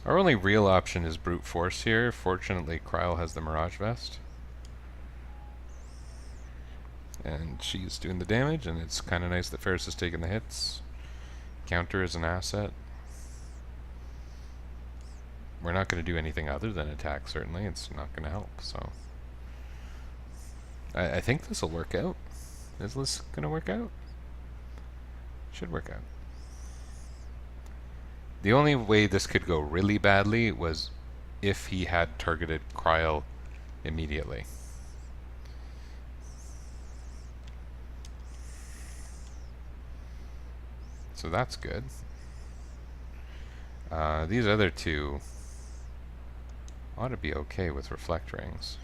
Our only real option is brute force here. Fortunately, Kryl has the Mirage Vest. And she's doing the damage, and it's kind of nice that Ferris is taking the hits. Counter is an asset. We're not going to do anything other than attack, certainly. It's not going to help, so... I think this will work out. Is this going to work out? Should work out. The only way this could go really badly was if he had targeted Kryl immediately. So that's good. These other two ought to be okay with reflect rings.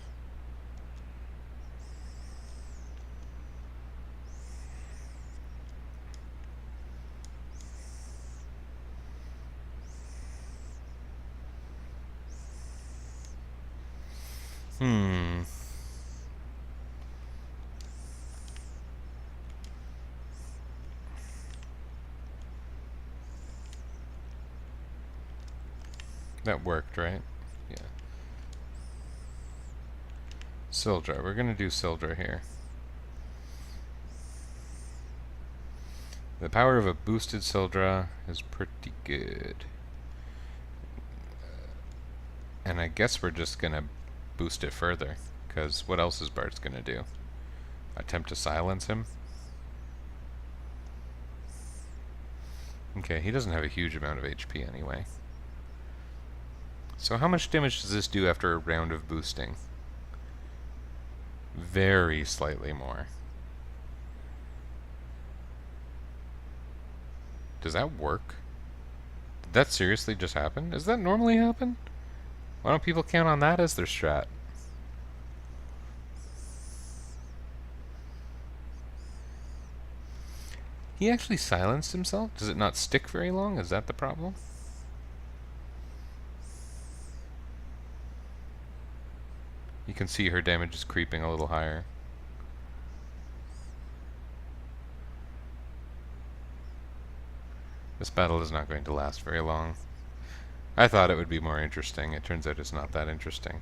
That worked, right? Yeah. Sildra. We're going to do Sildra here. The power of a boosted Sildra is pretty good. And I guess we're just going to boost it further, because what else is Bart's going to do? Attempt to silence him? Okay, he doesn't have a huge amount of HP anyway. So how much damage does this do after a round of boosting? Very slightly more. Does that work? Did that seriously just happen? Does that normally happen? Why don't people count on that as their strat? He actually silenced himself? Does it not stick very long? Is that the problem? You can see her damage is creeping a little higher. This battle is not going to last very long. I thought it would be more interesting. It turns out it's not that interesting.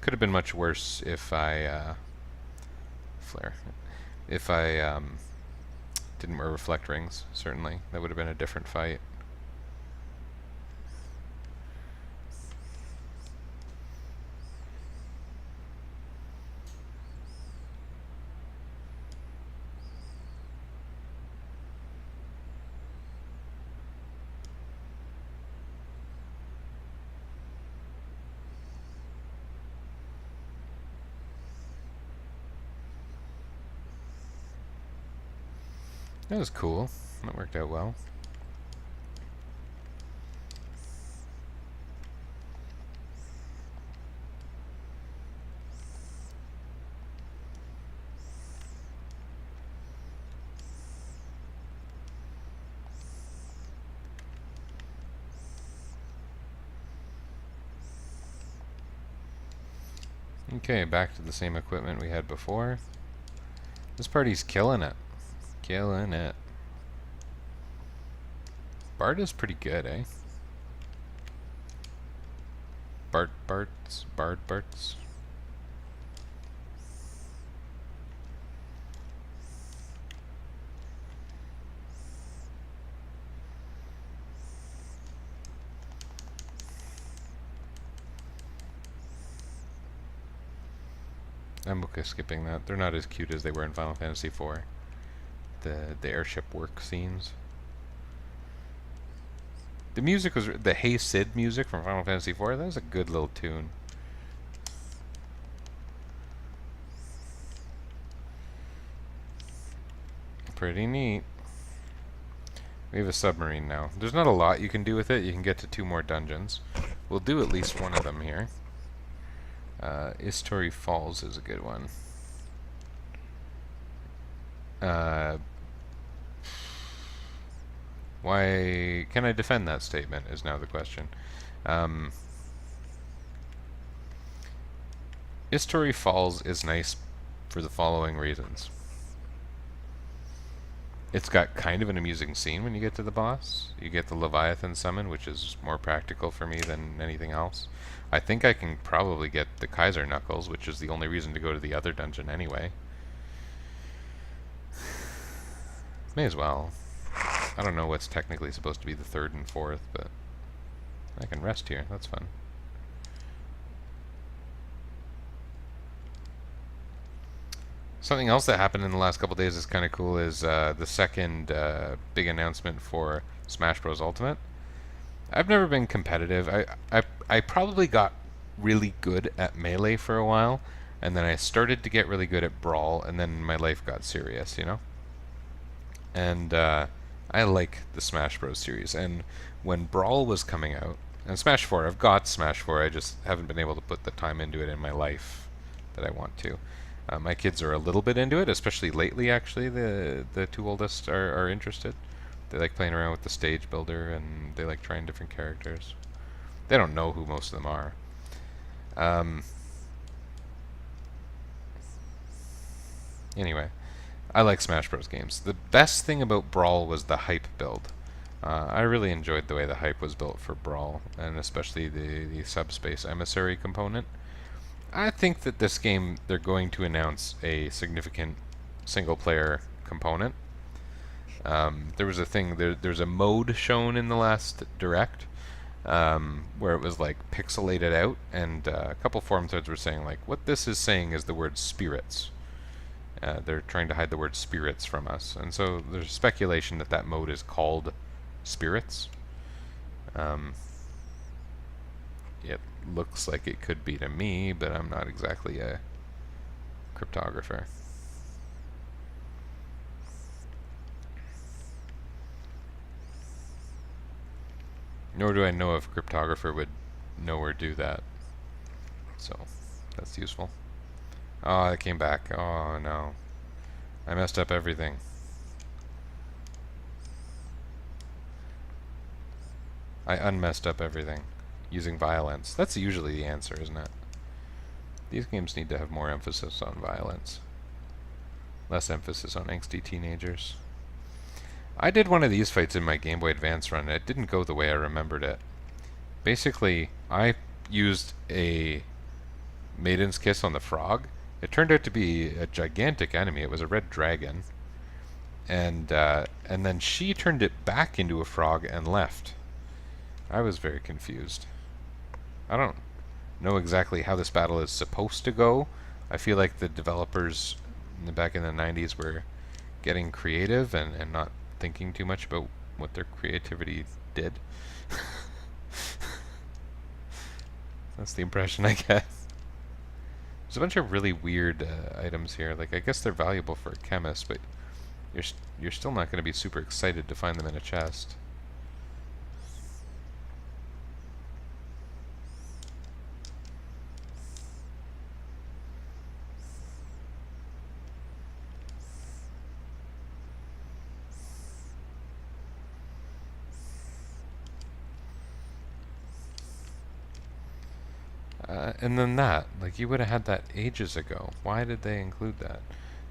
Could have been much worse if I, flare. If I, didn't wear reflect rings, certainly. That would have been a different fight. That was cool. That worked out well. Okay, back to the same equipment we had before. This party's killing it. Killing it. Bart is pretty good, eh? Barts. I'm okay skipping that. They're not as cute as they were in Final Fantasy IV. The airship work scenes. The music was the Hey Sid music from Final Fantasy IV. That was a good little tune. Pretty neat. We have a submarine now. There's not a lot you can do with it. You can get to 2 more dungeons. We'll do at least one of them here. Istori Falls is a good one. Why can I defend that statement is now the question. Istori Falls is nice for the following reasons. It's got kind of an amusing scene when you get to the boss. You get the Leviathan summon, which is more practical for me than anything else. I think I can probably get the Kaiser Knuckles, which is the only reason to go to the other dungeon anyway. May as well. I don't know what's technically supposed to be the 3rd and 4th, but I can rest here. That's fun. Something else that happened in the last couple days is kind of cool is the second big announcement for Smash Bros. Ultimate. I've never been competitive. I probably got really good at Melee for a while, and then I started to get really good at Brawl, and then my life got serious, you know? And I like the Smash Bros. Series, and when Brawl was coming out, and Smash 4, I've got Smash 4, I just haven't been able to put the time into it in my life that I want to. My kids are a little bit into it, especially lately, actually. The two oldest are interested. They like playing around with the stage builder, and they like trying different characters. They don't know who most of them are. Anyway, I like Smash Bros. Games. The best thing about Brawl was the hype build. I really enjoyed the way the hype was built for Brawl, and especially the subspace emissary component. I think that this game, they're going to announce a significant single-player component. There was a thing, there's a mode shown in the last Direct, where it was like pixelated out, and a couple forum threads were saying like, what this is saying is the word spirits. They're trying to hide the word spirits from us, and so there's speculation that that mode is called spirits. It looks like it could be to me, but I'm not exactly a cryptographer. Nor do I know if a cryptographer would know or do that. So, that's useful. Oh, it came back. Oh, no. I messed up everything. I unmessed up everything using violence. That's usually the answer, isn't it? These games need to have more emphasis on violence. Less emphasis on angsty teenagers. I did one of these fights in my Game Boy Advance run, and it didn't go the way I remembered it. Basically, I used a Maiden's Kiss on the frog. It turned out to be a gigantic enemy. It was a red dragon. And then she turned it back into a frog and left. I was very confused. I don't know exactly how this battle is supposed to go. I feel like the developers back in the 90s were getting creative and not thinking too much about what their creativity did. That's the impression I get. There's a bunch of really weird items here. Like, I guess they're valuable for a chemist, but you're still not going to be super excited to find them in a chest. And then that, like, you would have had that ages ago. Why did they include that?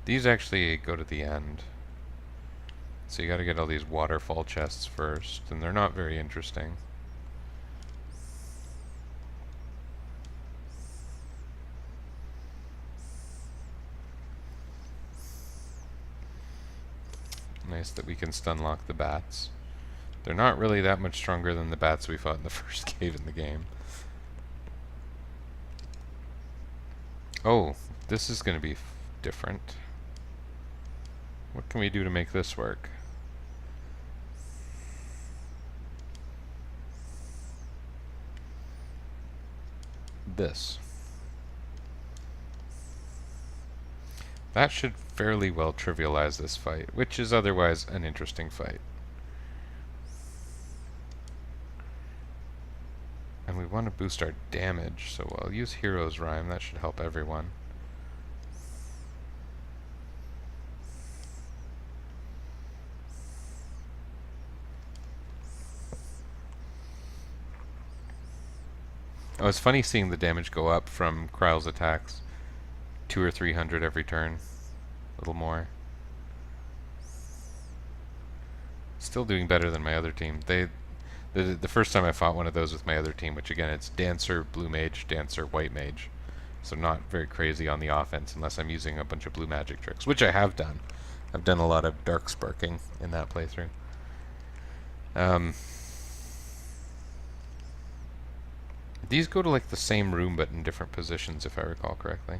These actually go to the end. So you gotta get all these waterfall chests first, and they're not very interesting. Nice that we can stunlock the bats. They're not really that much stronger than the bats we fought in the first cave in the game. Oh, this is going to be different. What can we do to make this work? This. That should fairly well trivialize this fight, which is otherwise an interesting fight. And we want to boost our damage, so I'll use Hero's Rhyme. That should help everyone. Oh, it's funny seeing the damage go up from Kryle's attacks. 200 or 300 every turn. A little more. Still doing better than my other team. The first time I fought one of those with my other team, which again, it's Dancer, Blue Mage, Dancer, White Mage. So not very crazy on the offense unless I'm using a bunch of blue magic tricks, which I have done. I've done a lot of Dark Sparking in that playthrough. These go to like the same room but in different positions, if I recall correctly.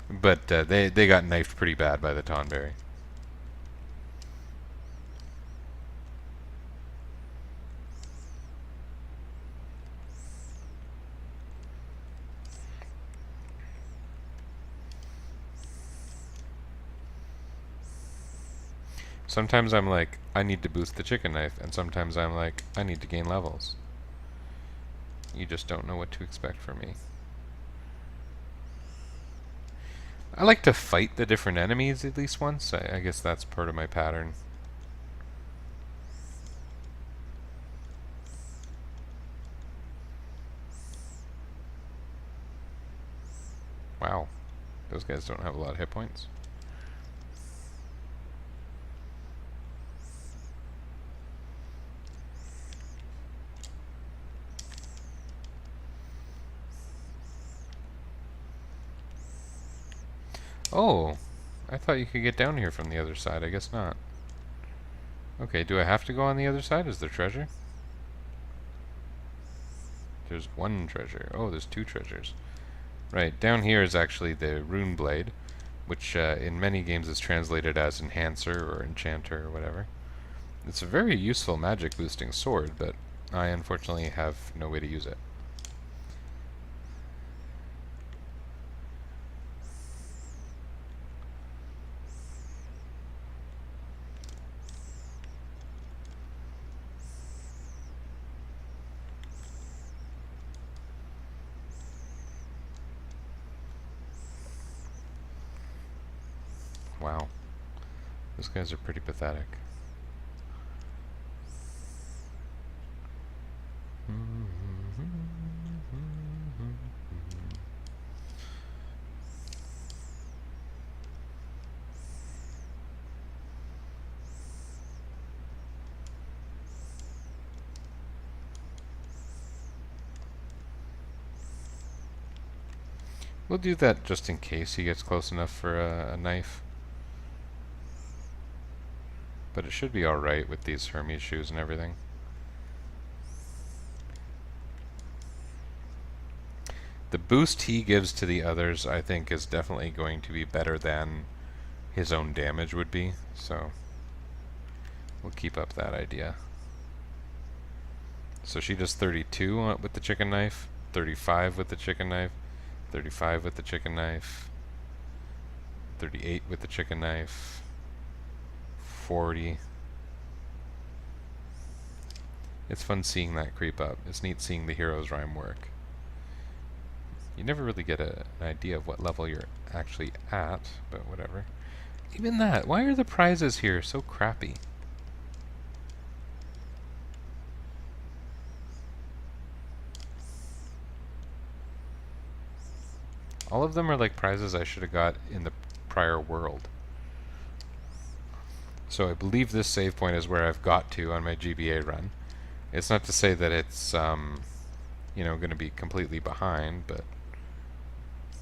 But they got knifed pretty bad by the Tonberry. Sometimes I'm like, I need to boost the chicken knife, and sometimes I'm like, I need to gain levels. You just don't know what to expect from me. I like to fight the different enemies at least once. I guess that's part of my pattern. Wow. Those guys don't have a lot of hit points. Oh, I thought you could get down here from the other side. I guess not. Okay, do I have to go on the other side? Is there treasure? There's one treasure. Oh, there's two treasures. Right, down here is actually the rune blade, which in many games is translated as enhancer or enchanter or whatever. It's a very useful magic boosting sword, but I unfortunately have no way to use it. Wow. Those guys are pretty pathetic. We'll do that just in case he gets close enough for a knife. But it should be alright with these Hermes shoes and everything. The boost he gives to the others, I think, is definitely going to be better than his own damage would be, so we'll keep up that idea. So she does 32 with the chicken knife, 35 with the chicken knife, 35 with the chicken knife, 38 with the chicken knife, 40. It's fun seeing that creep up. It's neat seeing the hero's rhyme work. You never really get an idea of what level you're actually at, but whatever. Even that, why are the prizes here so crappy? All of them are like prizes I should have got in the prior world. So I believe this save point is where I've got to on my GBA run. It's not to say that it's, you know, going to be completely behind, but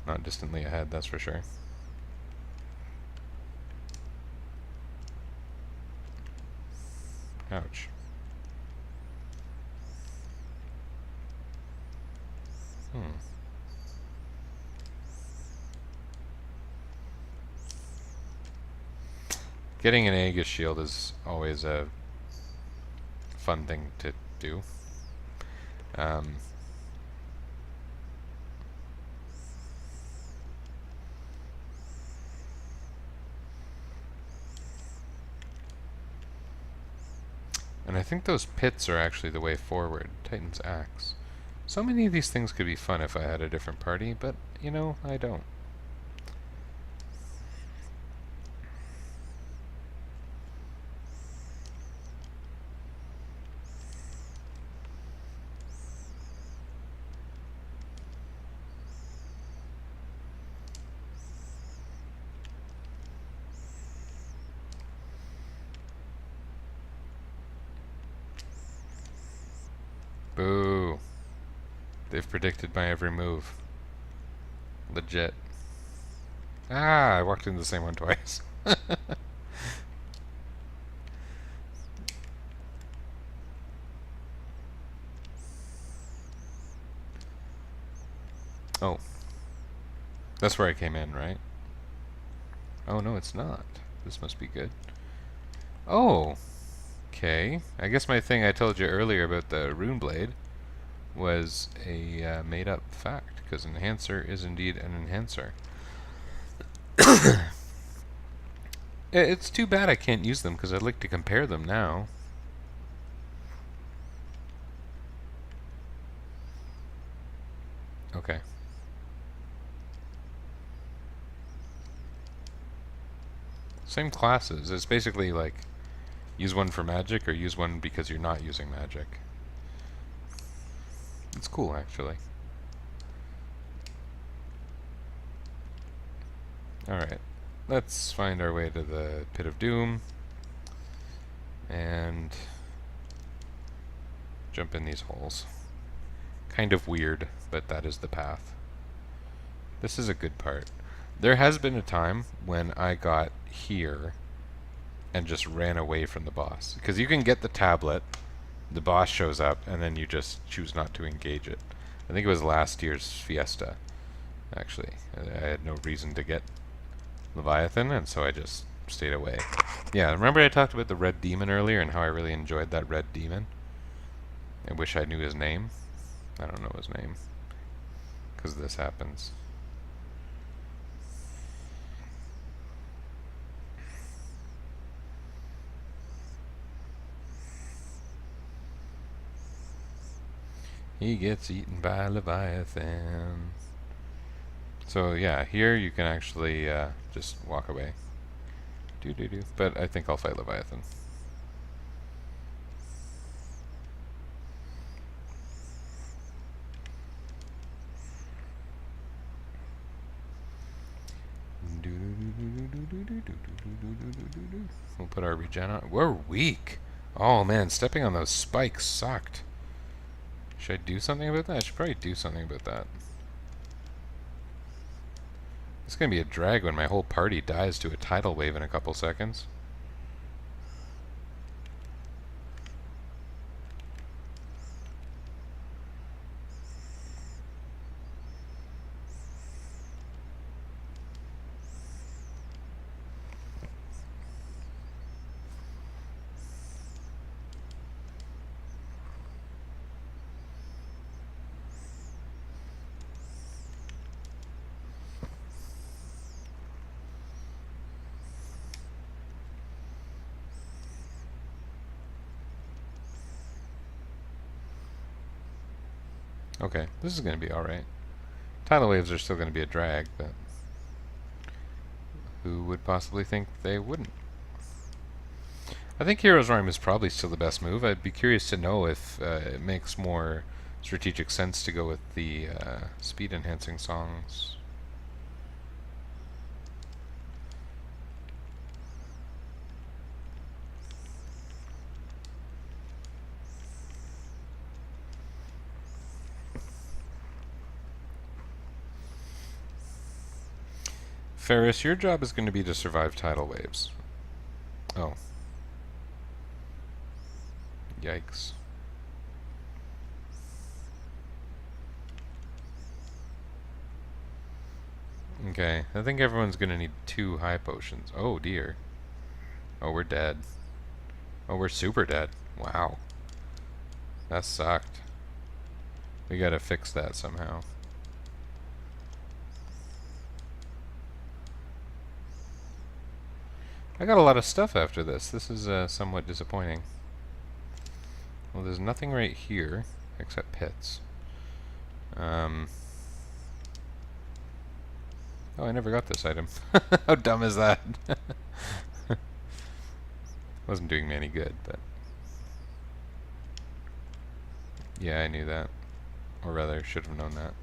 not distantly ahead, that's for sure. Ouch. Getting an Aegis shield is always a fun thing to do. And I think those pits are actually the way forward. Titan's Axe. So many of these things could be fun if I had a different party, but, you know, I don't. Boo. They've predicted my every move. Legit. Ah, I walked into the same one twice. Oh. That's where I came in, right? Oh, no, it's not. This must be good. Oh. Okay. I guess my thing I told you earlier about the rune blade was a made-up fact, because enhancer is indeed an enhancer. It's too bad I can't use them, because I'd like to compare them now. Okay. Same classes. It's basically like, use one for magic, or use one because you're not using magic. It's cool, actually. Alright. Let's find our way to the Pit of Doom. And jump in these holes. Kind of weird, but that is the path. This is a good part. There has been a time when I got here and just ran away from the boss. Because you can get the tablet, the boss shows up, and then you just choose not to engage it. I think it was last year's Fiesta, actually. I had no reason to get Leviathan, and so I just stayed away. Yeah, remember I talked about the red demon earlier and how I really enjoyed that red demon? I wish I knew his name. I don't know his name. Because this happens. He gets eaten by Leviathan. So yeah, here you can actually just walk away. Do. But I think I'll fight Leviathan. We'll put our regen on. We're weak. Oh man, stepping on those spikes sucked. Should I do something about that? I should probably do something about that. It's gonna be a drag when my whole party dies to a tidal wave in a couple seconds. Okay, this is going to be alright. Tidal waves are still going to be a drag, but who would possibly think they wouldn't? I think Hero's Rhyme is probably still the best move. I'd be curious to know if it makes more strategic sense to go with the speed enhancing songs. Ferris, your job is going to be to survive tidal waves. Oh. Yikes. Okay, I think everyone's going to need 2 high potions. Oh dear. Oh, we're dead. Oh, we're super dead. Wow. That sucked. We gotta fix that somehow. I got a lot of stuff after this. This is somewhat disappointing. Well, there's nothing right here except pits. Oh, I never got this item. How dumb is that? Wasn't doing me any good, but... Yeah, I knew that. Or rather, should have known that.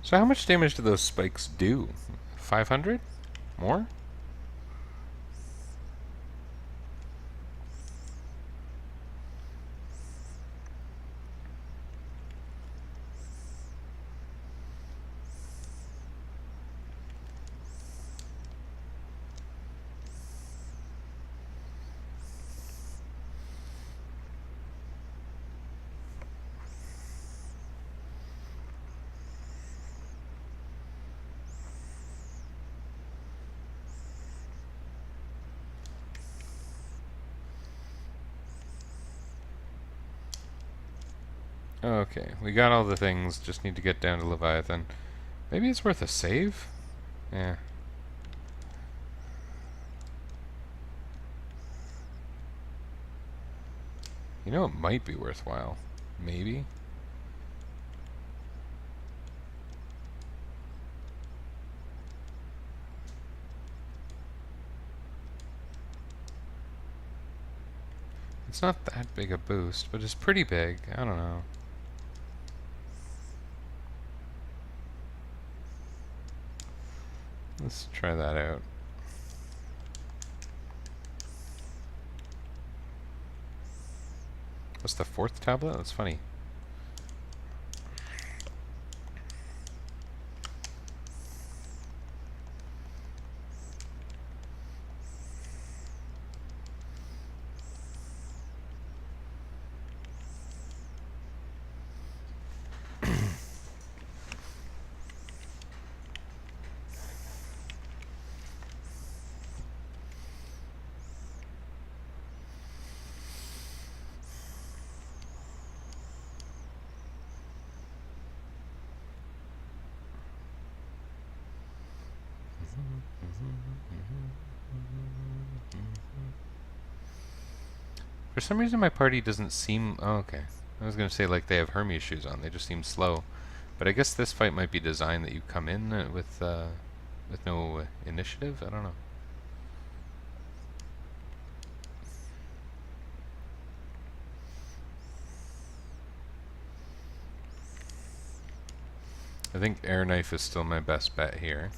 So how much damage do those spikes do? 500? More? Okay, we got all the things, just need to get down to Leviathan. Maybe it's worth a save? Yeah. You know, it might be worthwhile. Maybe? It's not that big a boost, but it's pretty big. I don't know. Let's try that out. What's the fourth tablet? That's funny. For some reason my party doesn't seem... Oh, okay. I was going to say like they have Hermes shoes on. They just seem slow. But I guess this fight might be designed that you come in with no initiative? I don't know. I think Air Knife is still my best bet here.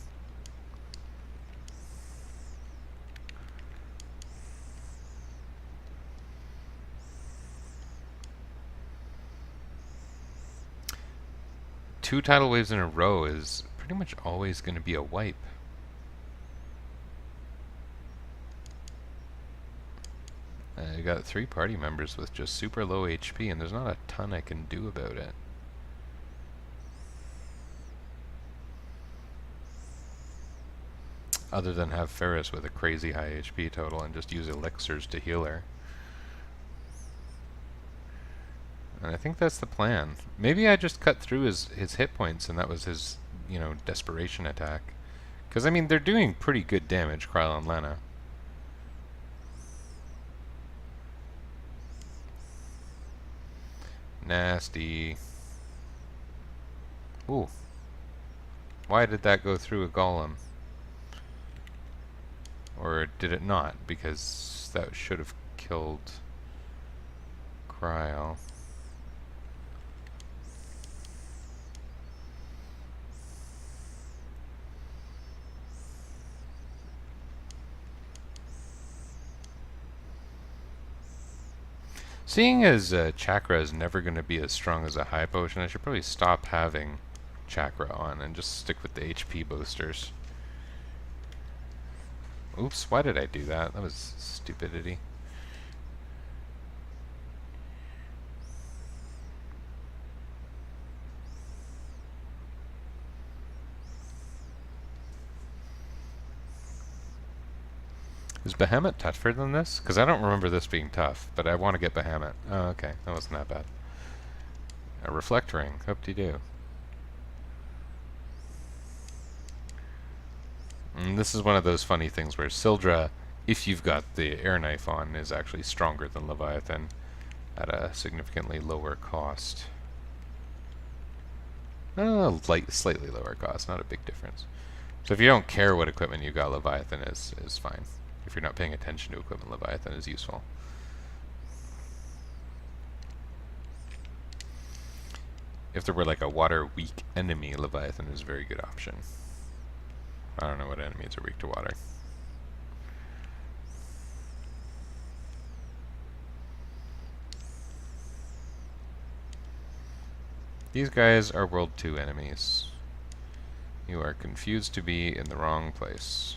Two tidal waves in a row is pretty much always going to be a wipe. I got 3 party members with just super low HP, and there's not a ton I can do about it. Other than have Ferris with a crazy high HP total and just use elixirs to heal her. And I think that's the plan. Maybe I just cut through his hit points and that was his, you know, desperation attack. Because, I mean, they're doing pretty good damage, Kryl and Lena. Nasty. Ooh. Why did that go through a golem? Or did it not? Because that should have killed Kryl. Seeing as chakra is never going to be as strong as a high potion, I should probably stop having chakra on and just stick with the HP boosters. Oops, why did I do that? That was stupidity. Is Bahamut tougher than this? Because I don't remember this being tough, but I want to get Bahamut. Oh, okay. That wasn't that bad. A reflect ring. Hope-de-doo. And this is one of those funny things where Sildra, if you've got the air knife on, is actually stronger than Leviathan at a significantly lower cost. Slightly lower cost, not a big difference. So if you don't care what equipment you got, Leviathan is fine. If you're not paying attention to equipment, Leviathan is useful. If there were like a water-weak enemy, Leviathan is a very good option. I don't know what enemies are weak to water. These guys are World 2 enemies. You are confused to be in the wrong place.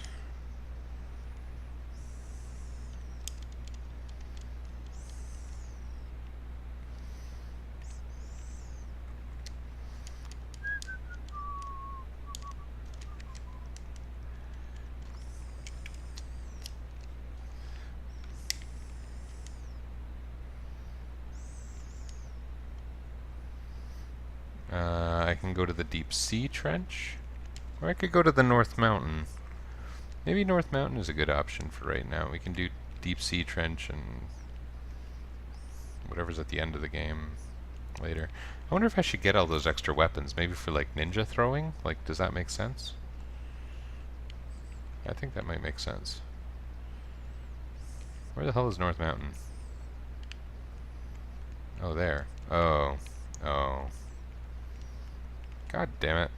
I can go to the deep sea trench, or I could go to the North Mountain. Maybe North Mountain is a good option for right now. We can do deep sea trench and whatever's at the end of the game later. I wonder if I should get all those extra weapons, maybe for like ninja throwing? Like, does that make sense? I think that might make sense. Where the hell is North Mountain? Oh, there. Oh. Oh. God damn it.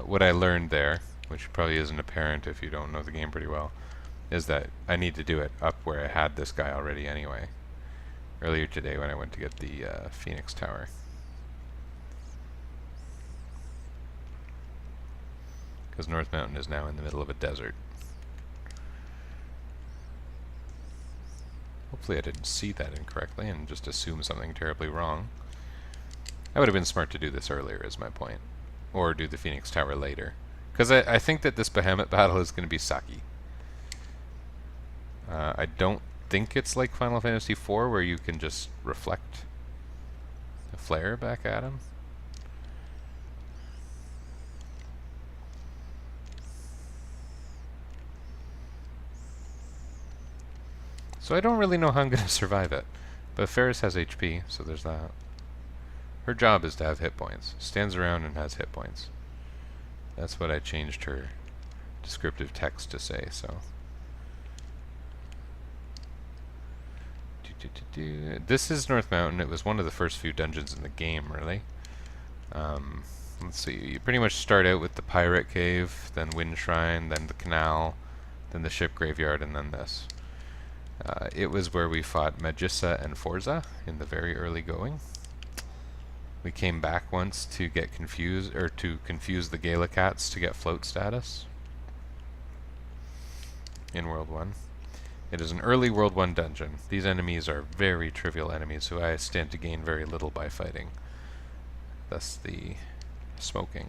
What I learned there, which probably isn't apparent if you don't know the game pretty well, is that I need to do it up where I had this guy already anyway. Earlier today when I went to get the Phoenix Tower. Because North Mountain is now in the middle of a desert. Hopefully I didn't see that incorrectly and just assume something terribly wrong. I would have been smart to do this earlier is my point. Or do the Phoenix Tower later. Because I think that this Behemoth battle is going to be sucky. I don't think it's like Final Fantasy IV where you can just reflect a flare back at him. So I don't really know how I'm going to survive it. But Ferris has HP, so there's that. Her job is to have hit points. Stands around and has hit points. That's what I changed her descriptive text to say, so. This is North Mountain. It was one of the first few dungeons in the game, really. Let's see. You pretty much start out with the Pirate Cave, then Wind Shrine, then the Canal, then the Ship Graveyard, and then this. It was where we fought Magissa and Forza in the very early going. We came back once to get confused, or to confuse the Galacats to get float status in World 1. It is an early World 1 dungeon. These enemies are very trivial enemies who I stand to gain very little by fighting. Thus the smoking.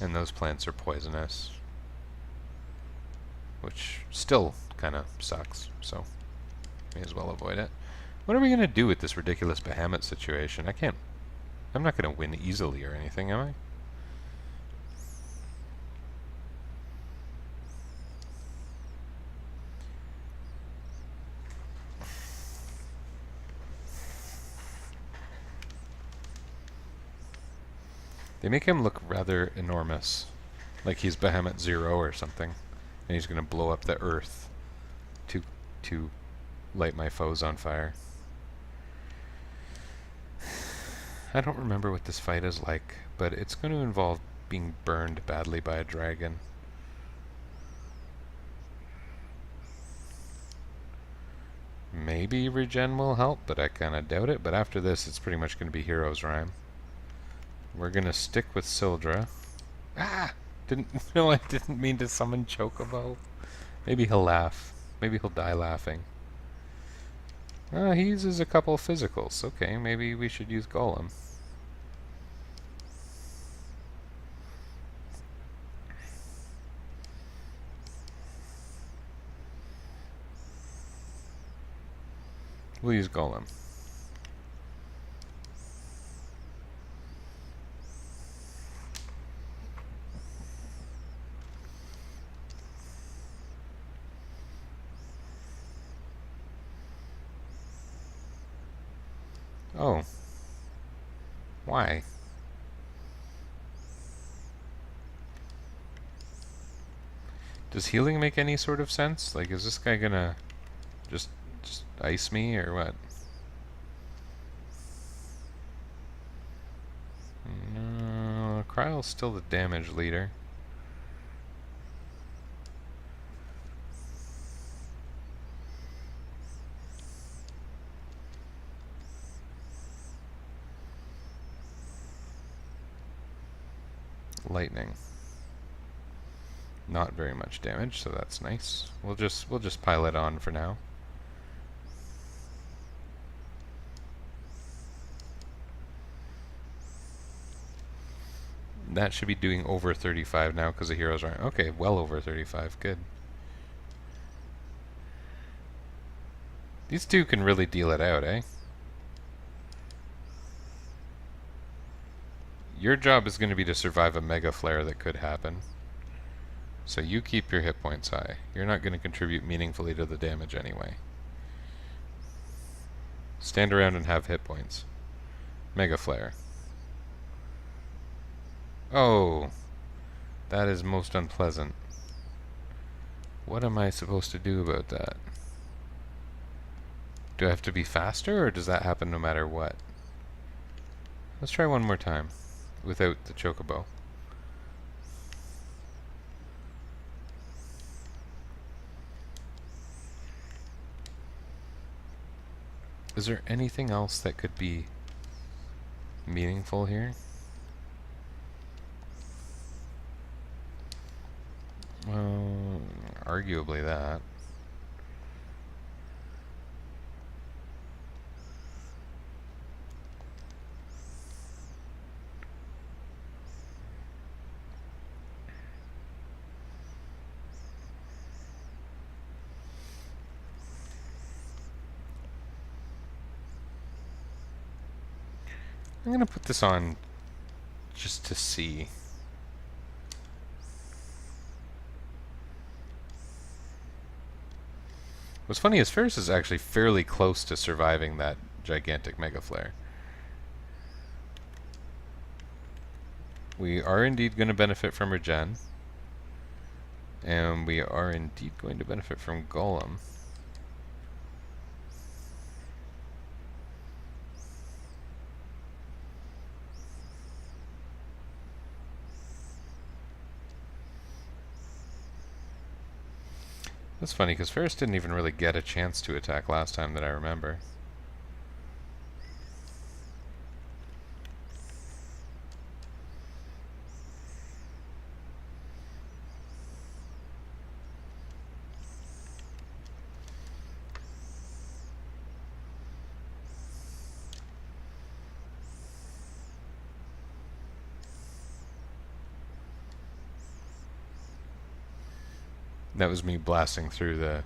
And those plants are poisonous, which still kind of sucks, so may as well avoid it. What are we going to do with this ridiculous Behemoth situation? I'm not going to win easily or anything, am I? They make him look rather enormous, like he's Behemoth Zero or something, and he's going to blow up the earth to light my foes on fire. I don't remember what this fight is like, but it's going to involve being burned badly by a dragon. Maybe regen will help, but I kind of doubt it. But after this, it's pretty much going to be Hero's Rhyme. We're going to stick with Sildra. Ah! No, I didn't mean to summon Chocobo. Maybe he'll laugh. Maybe he'll die laughing. He uses a couple physicals. Okay, maybe we should use Golem. We'll use Golem. Oh. Why? Does healing make any sort of sense? Like, is this guy gonna just ice me or what? No, Kryle's still the damage leader. Lightning. Not very much damage, so that's nice. We'll just pile it on for now. that should be doing over 35 now because the heroes aren't. Okay, well over 35. Good. These two can really deal it out, eh? Your job is going to be to survive a mega flare that could happen. So you keep your hit points high. You're not going to contribute meaningfully to the damage anyway. Stand around and have hit points. Mega flare. Oh, that is most unpleasant. What am I supposed to do about that? Do I have to be faster, or does that happen no matter what? Let's try one more time, without the chocobo. Is there anything else that could be meaningful here? Well, arguably that. I'm gonna put this on just to see. What's funny is Ferris is actually fairly close to surviving that gigantic mega flare. We are indeed going to benefit from regen. And we are indeed going to benefit from Golem. That's funny, because Ferris didn't even really get a chance to attack last time that I remember. That was me blasting through the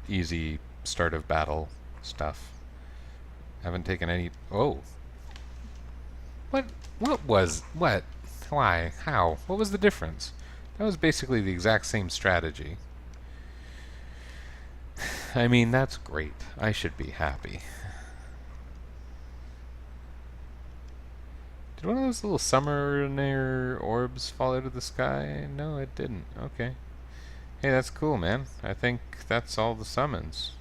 easy start of battle stuff. Haven't taken any... Oh! What was... What? Why? How? What was the difference? That was basically the exact same strategy. I mean, that's great. I should be happy. Did one of those little summoner orbs fall out of the sky? No, it didn't. Okay. Hey, that's cool, man. I think that's all the summons.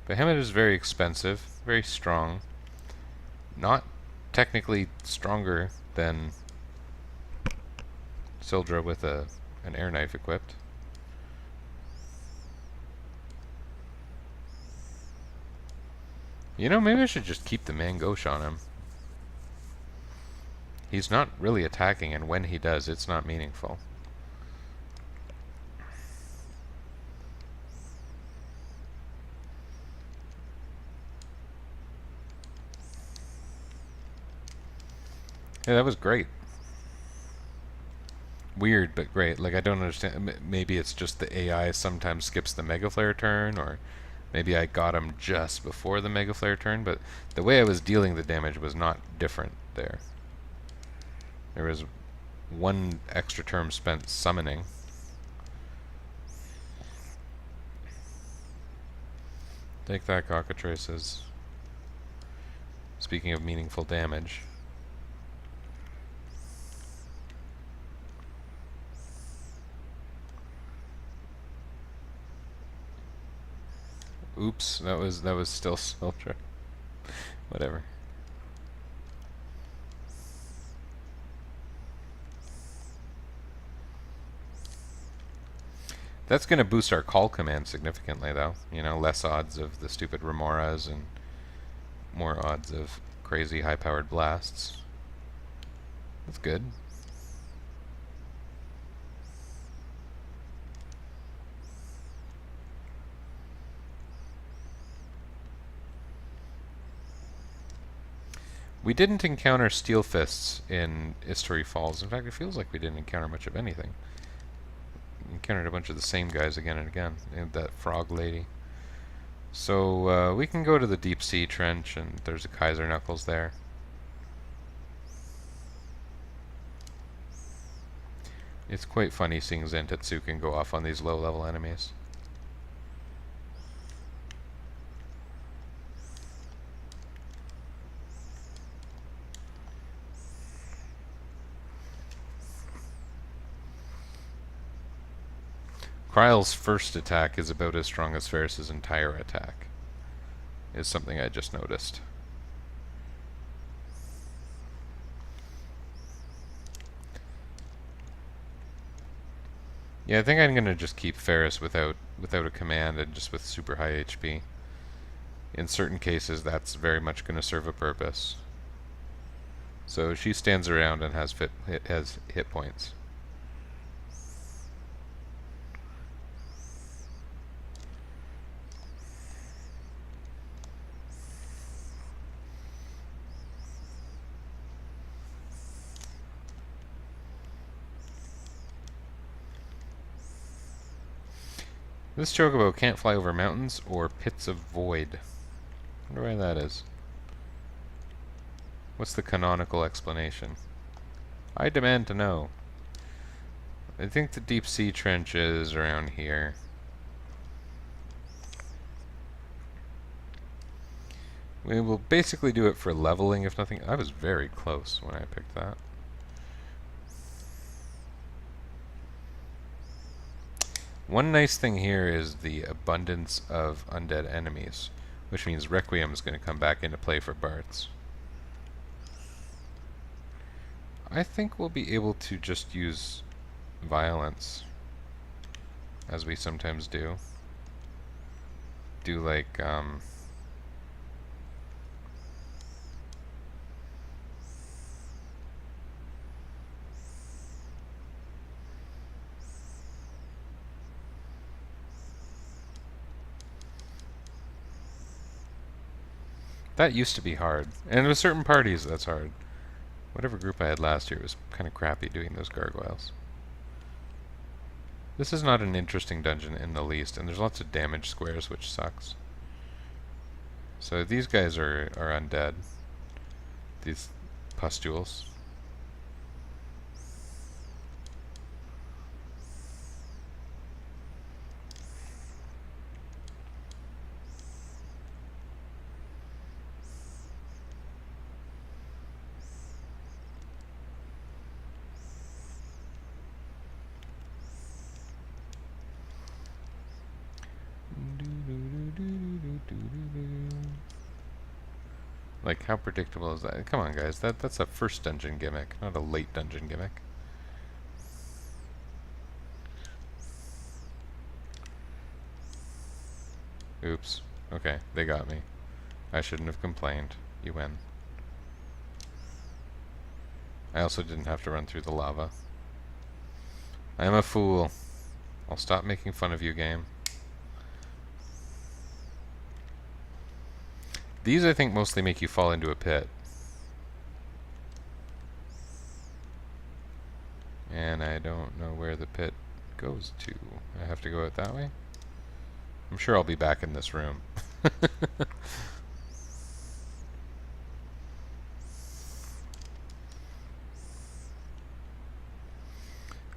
Behemoth is very expensive, very strong. Not technically stronger than Sildra with an air knife equipped. You know, maybe I should just keep the Mangosh on him. He's not really attacking, and when he does, it's not meaningful. Yeah, that was great. Weird, but great. Like, I don't understand. Maybe it's just the AI sometimes skips the Mega Flare turn, or maybe I got him just before the Mega Flare turn, but the way I was dealing the damage was not different there. There was one extra term spent summoning. Take that, cockatrices. Speaking of meaningful damage. Oops, that was still Sildra. Whatever. That's going to boost our call command significantly, though. You know, less odds of the stupid Remoras and more odds of crazy high-powered blasts. That's good. We didn't encounter steel fists in History Falls. In fact, it feels like we didn't encounter much of anything. We encountered a bunch of the same guys again and again. And that frog lady. So we can go to the deep sea trench, and there's a Kaiser Knuckles there. It's quite funny seeing Zentetsuken go off on these low-level enemies. Kryle's first attack is about as strong as Ferris's entire attack, is something I just noticed. Yeah, I think I'm gonna just keep Ferris without a command and just with super high HP. In certain cases, that's very much gonna serve a purpose. So she stands around and has hit points. This chocobo can't fly over mountains or pits of void. I wonder why that is. What's the canonical explanation? I demand to know. I think the deep sea trench is around here. We will basically do it for leveling, if nothing. I was very close when I picked that. One nice thing here is the abundance of undead enemies, which means Requiem is going to come back into play for Bart's. I think we'll be able to just use violence, as we sometimes do. Do like, that used to be hard. And with certain parties, that's hard. Whatever group I had last year was kind of crappy doing those gargoyles. This is not an interesting dungeon in the least, and there's lots of damage squares, which sucks. So these guys are undead. These pustules. Like, how predictable is that? Come on, guys. That's a first dungeon gimmick, not a late dungeon gimmick. Oops. Okay, they got me. I shouldn't have complained. You win. I also didn't have to run through the lava. I am a fool. I'll stop making fun of you, game. These, I think, mostly make you fall into a pit. And I don't know where the pit goes to. I have to go out that way? I'm sure I'll be back in this room.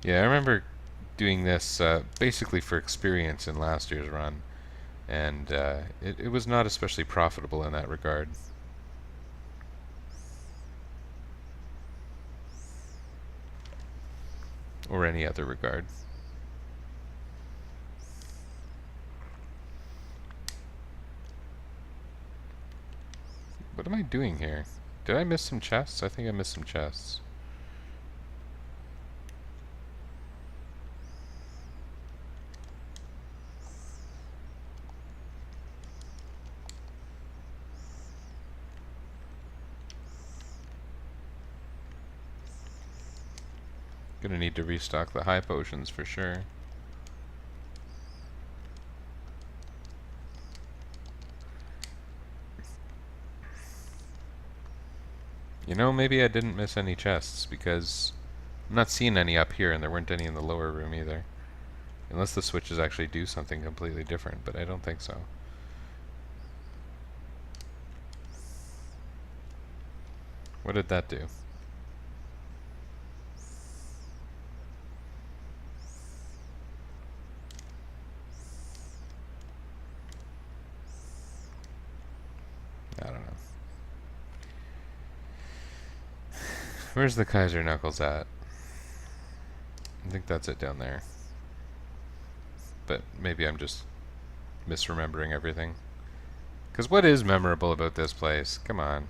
Yeah, I remember doing this basically for experience in last year's run. And it was not especially profitable in that regard. Or any other regard. What am I doing here? Did I miss some chests? I think I missed some chests. Gonna need to restock the high potions for sure. You know, maybe I didn't miss any chests, because I'm not seeing any up here, and there weren't any in the lower room either. Unless the switches actually do something completely different, but I don't think so. What did that do? I don't know. Where's the Kaiser Knuckles at? I think that's it down there. But maybe I'm just misremembering everything. Because what is memorable about this place? Come on.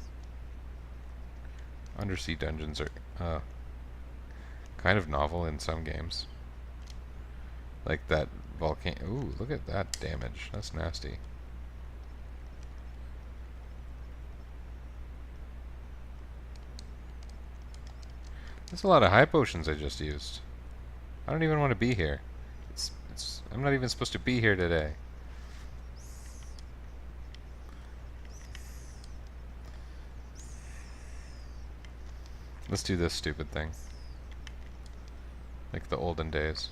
Undersea dungeons are kind of novel in some games. Like that volcano. Ooh, look at that damage. That's nasty. That's a lot of high potions I just used. I don't even want to be here. I'm not even supposed to be here today. Let's do this stupid thing. Like the olden days.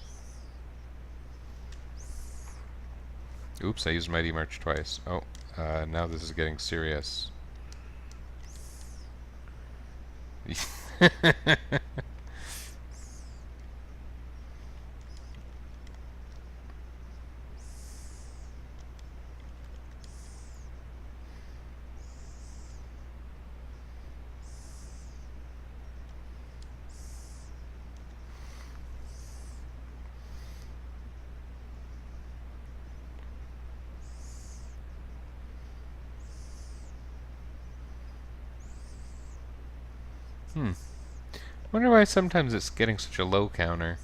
Oops, I used Mighty March twice. Oh, now this is getting serious. Wonder why sometimes it's getting such a low counter.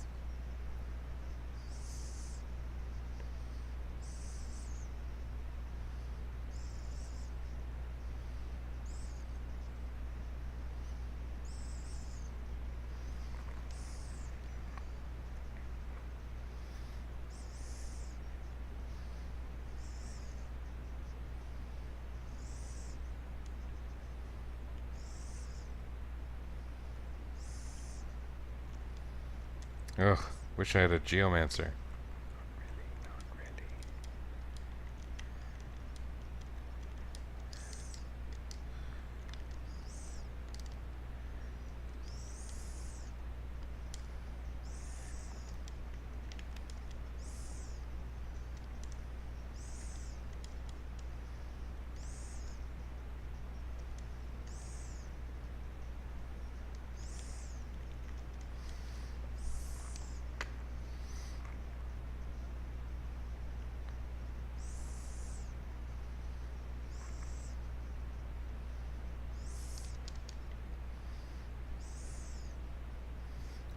Ugh, wish I had a Geomancer.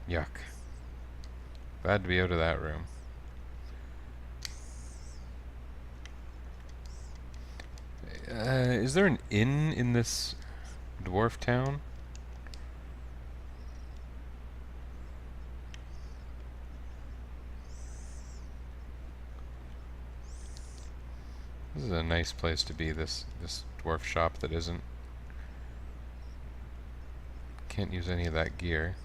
Yuck. Glad to be out of that room. Is there an inn in this dwarf town? This is a nice place to be, this dwarf shop that isn't. Can't use any of that gear.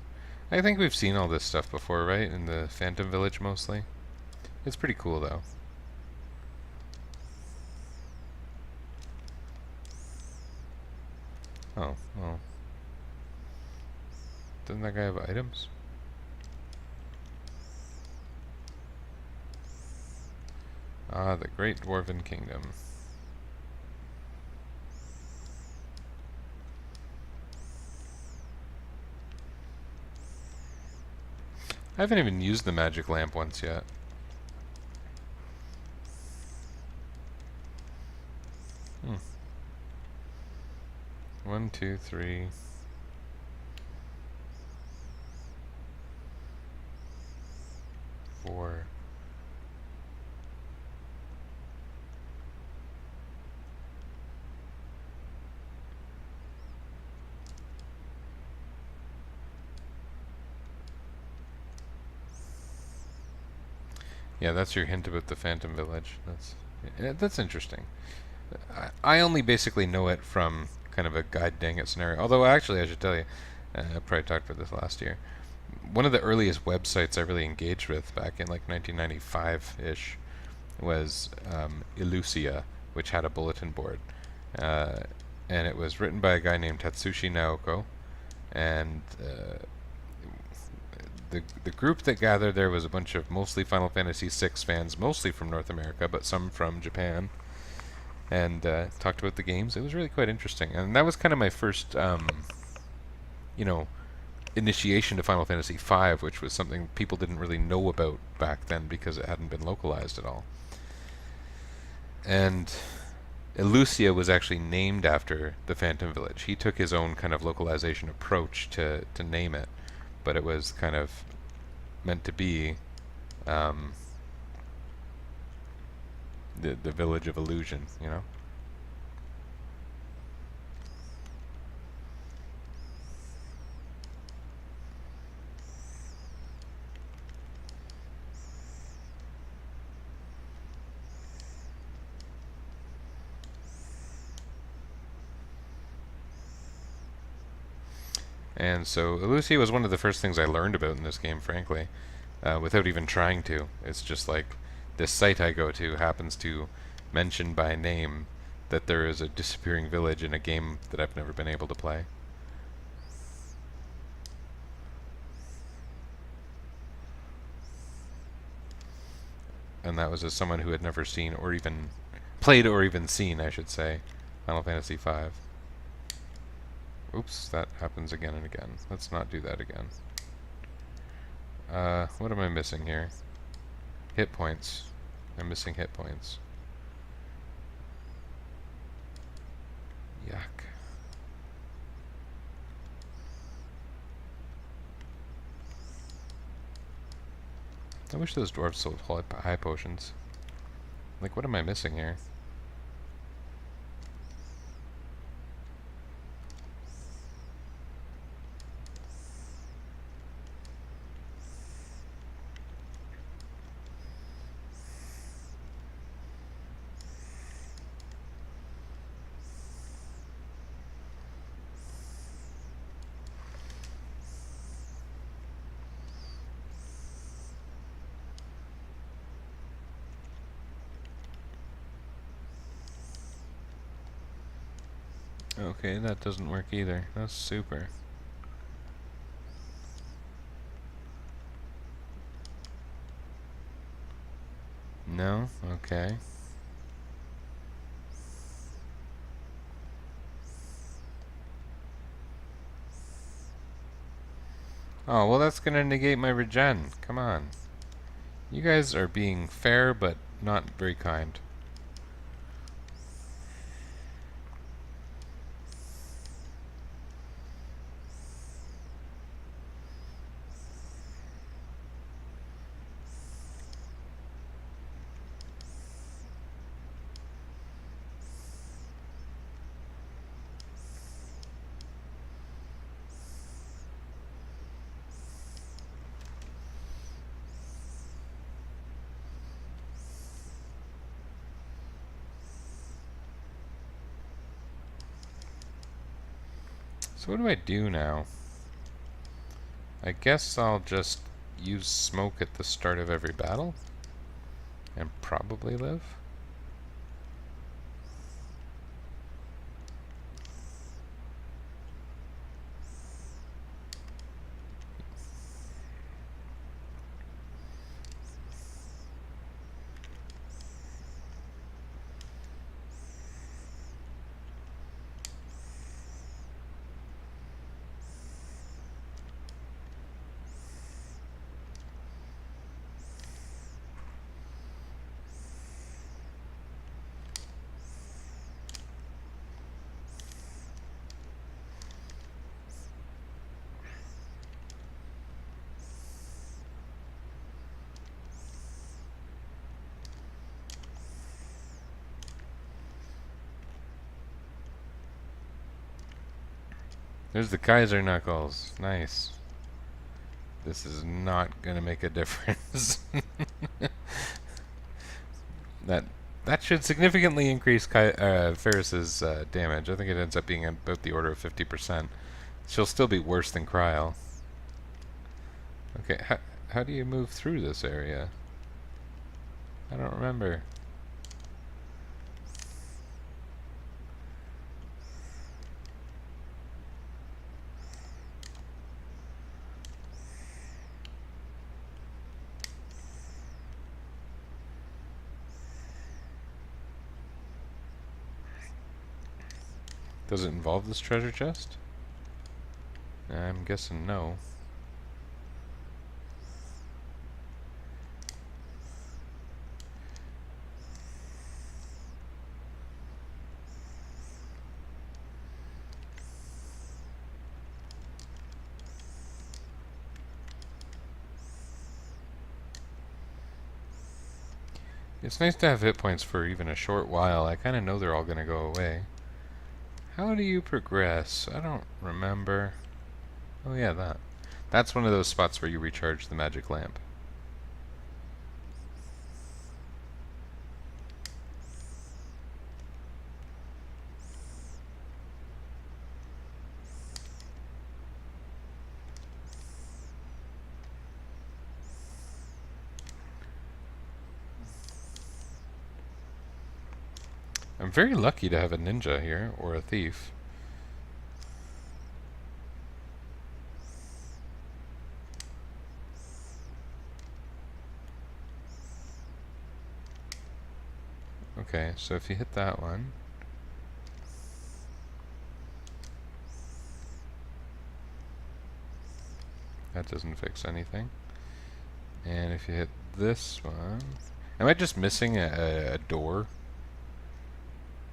I think we've seen all this stuff before, right? In the Phantom Village, mostly. It's pretty cool, though. Oh, well. Doesn't that guy have items? Ah, the Great Dwarven Kingdom. I haven't even used the magic lamp once yet. Hmm. 1, 2, 3. 4. Yeah, that's your hint about the Phantom Village. That's interesting. I only basically know it from kind of a God dang it scenario. Although actually, I should tell you, I probably talked about this last year. One of the earliest websites I really engaged with back in like 1995-ish was Elucia, which had a bulletin board, uh, and it was written by a guy named Tatsushi Naoko, and the group that gathered there was a bunch of mostly Final Fantasy VI fans, mostly from North America, but some from Japan, and talked about the games. It was really quite interesting, and that was kind of my first, you know, initiation to Final Fantasy V, which was something people didn't really know about back then because it hadn't been localized at all. And Elucia was actually named after the Phantom Village. He took his own kind of localization approach to name it, but it was kind of meant to be the village of illusion, you know? And so Elucia was one of the first things I learned about in this game, frankly, without even trying to. It's just like this site I go to happens to mention by name that there is a disappearing village in a game that I've never been able to play. And that was as someone who had never seen or even played or even seen, I should say, Final Fantasy V. Oops, that happens again and again. Let's not do that again. What am I missing here? Hit points. I'm missing hit points. Yuck. I wish those dwarves sold high potions. Like, what am I missing here? Okay, that doesn't work either. That's super. No? Okay. Oh, well that's gonna negate my regen. Come on. You guys are being fair, but not very kind. So what do I do now? I guess I'll just use smoke at the start of every battle and probably live. There's the Kaiser Knuckles. Nice. This is not gonna make a difference. That That should significantly increase Ferris's damage. I think it ends up being about the order of 50%. She'll still be worse than Cryle. Okay, how do you move through this area? I don't remember. Does it involve this treasure chest? I'm guessing no. It's nice to have hit points for even a short while. I kind of know they're all going to go away. How do you progress? I don't remember. Oh yeah, that. That's one of those spots where you recharge the magic lamp. I'm very lucky to have a ninja here, or a thief. Okay, so if you hit that one... That doesn't fix anything. And if you hit this one... Am I just missing a door?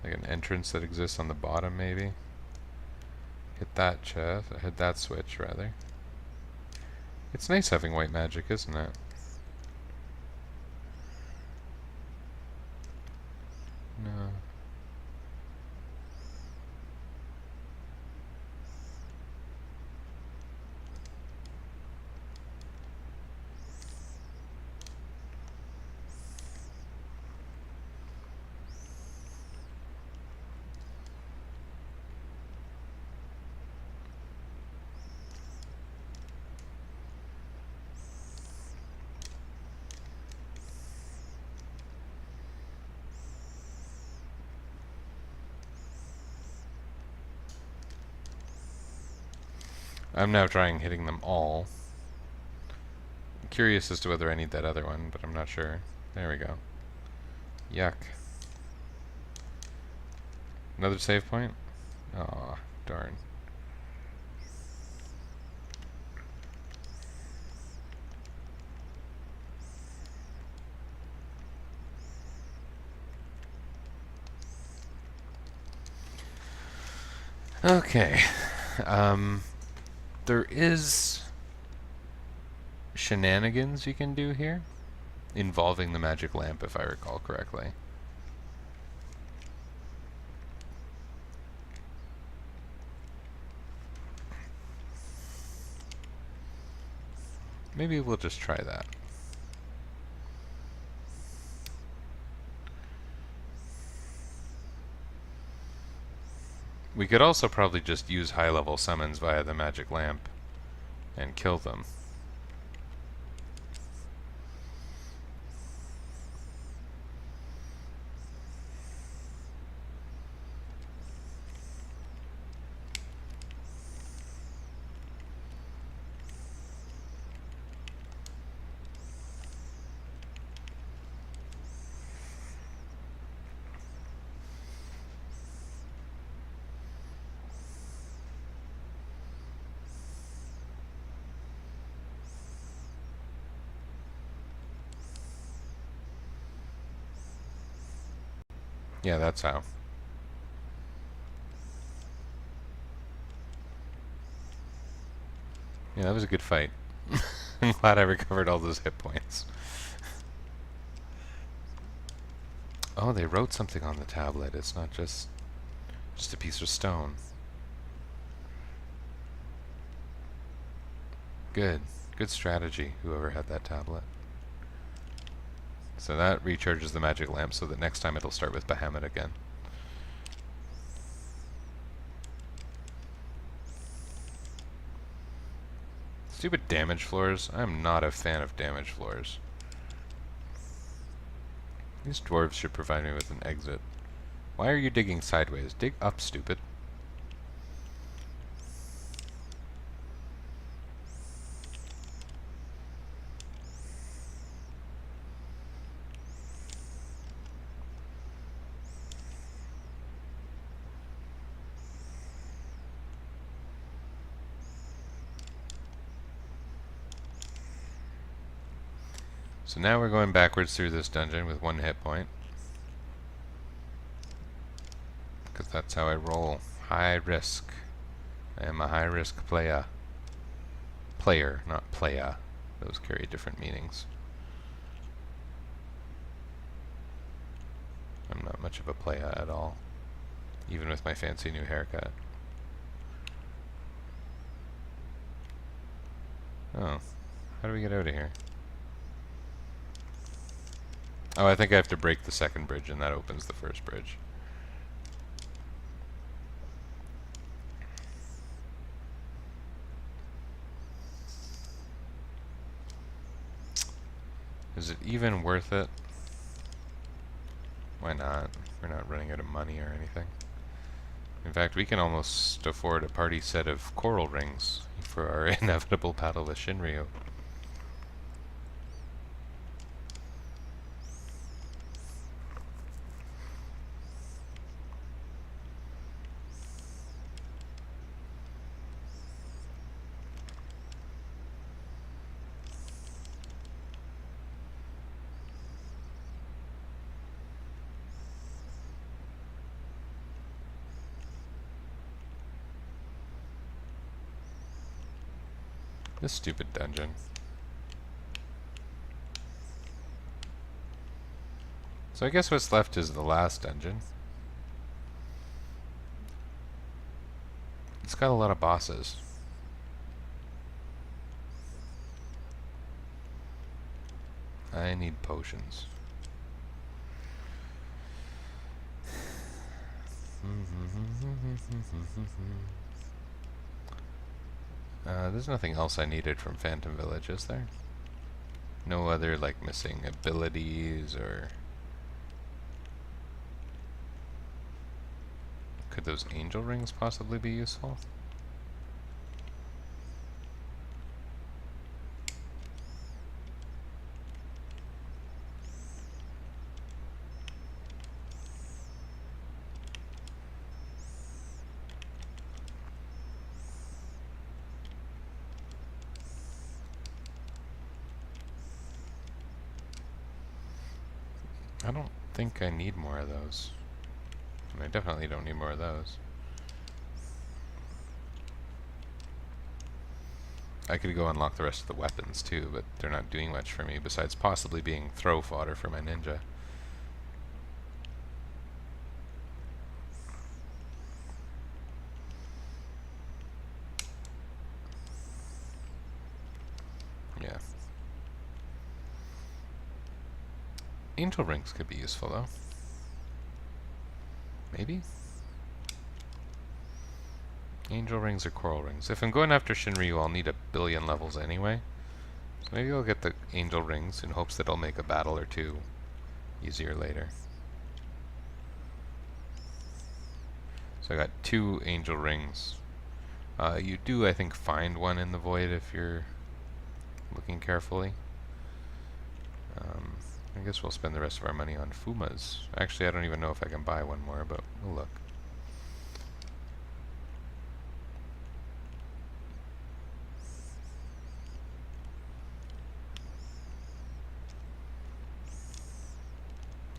Like an entrance that exists on the bottom, maybe? Hit that chest. Hit that switch, rather. It's nice having white magic, isn't it? No. I'm now trying hitting them all. I'm curious as to whether I need that other one, but I'm not sure. There we go. Yuck. Another save point? Aw, darn. Okay. There is shenanigans you can do here involving the magic lamp, if I recall correctly. Maybe we'll just try that. We could also probably just use high-level summons via the magic lamp and kill them. Yeah, that's how. Yeah, that was a good fight. I'm glad I recovered all those hit points. Oh, they wrote something on the tablet. It's not just a piece of stone. Good. Good strategy, whoever had that tablet. So that recharges the magic lamp so that next time it'll start with Bahamut again. Stupid damage floors. I'm not a fan of damage floors. These dwarves should provide me with an exit. Why are you digging sideways? Dig up, stupid. So now we're going backwards through this dungeon with 1 hit point. Because that's how I roll. High risk. I am a high risk player. Player, not playa. Those carry different meanings. I'm not much of a playa at all. Even with my fancy new haircut. Oh. How do we get out of here? Oh, I think I have to break the second bridge and that opens the first bridge. Is it even worth it? Why not? We're not running out of money or anything. In fact, we can almost afford a party set of coral rings for our inevitable battle with Shinryu. This stupid dungeon. So I guess what's left is the last dungeon. It's got a lot of bosses. I need potions. There's nothing else I needed from Phantom Village, is there? No other, like, missing abilities, or... Could those angel rings possibly be useful? I don't think I need more of those. And I definitely don't need more of those. I could go unlock the rest of the weapons too, but they're not doing much for me besides possibly being throw fodder for my ninja. Yeah. Angel rings could be useful though. Maybe? Angel rings or coral rings. If I'm going after Shinryu, I'll need 1 billion levels anyway. So maybe I'll get the angel rings in hopes that I'll make a battle or two easier later. So I got 2 angel rings. You do, I think, find one in the void if you're looking carefully. I guess we'll spend the rest of our money on Fumas. Actually, I don't even know if I can buy one more, but we'll look.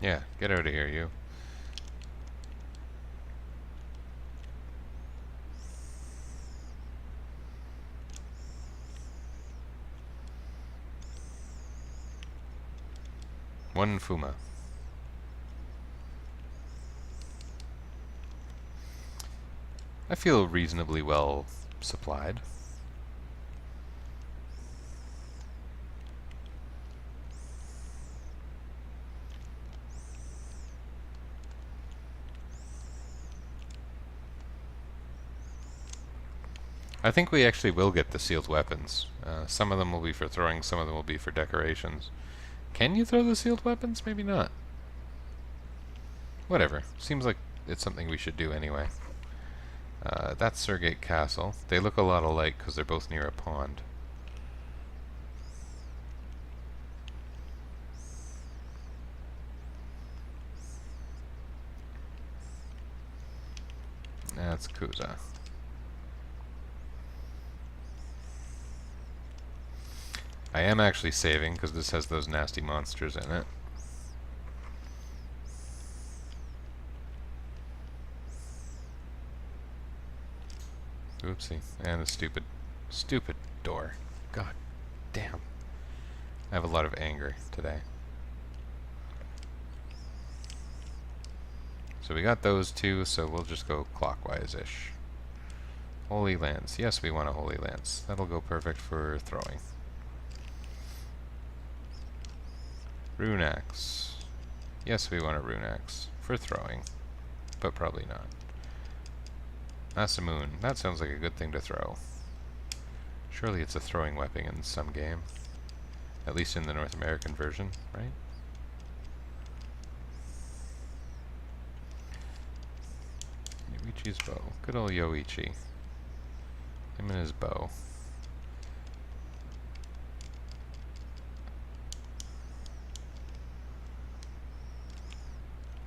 Yeah, get out of here, you. One Fuma. I feel reasonably well supplied. I think we actually will get the sealed weapons. Some of them will be for throwing, some of them will be for decorations. Can you throw the sealed weapons? Maybe not. Whatever. Seems like it's something we should do anyway. That's Surgate Castle. They look a lot alike because they're both near a pond. That's Kuza. I am actually saving because this has those nasty monsters in it. Oopsie. And a stupid door. God damn. I have a lot of anger today. So we got those two, so we'll just go clockwise-ish. Holy Lance. Yes, we want a Holy Lance. That'll go perfect for throwing. Rune Axe. Yes, we want a Rune Axe for throwing, but probably not. Asamoon. That sounds like a good thing to throw. Surely it's a throwing weapon in some game. At least in the North American version, right? Yoichi's bow. Good old Yoichi. Him and his bow.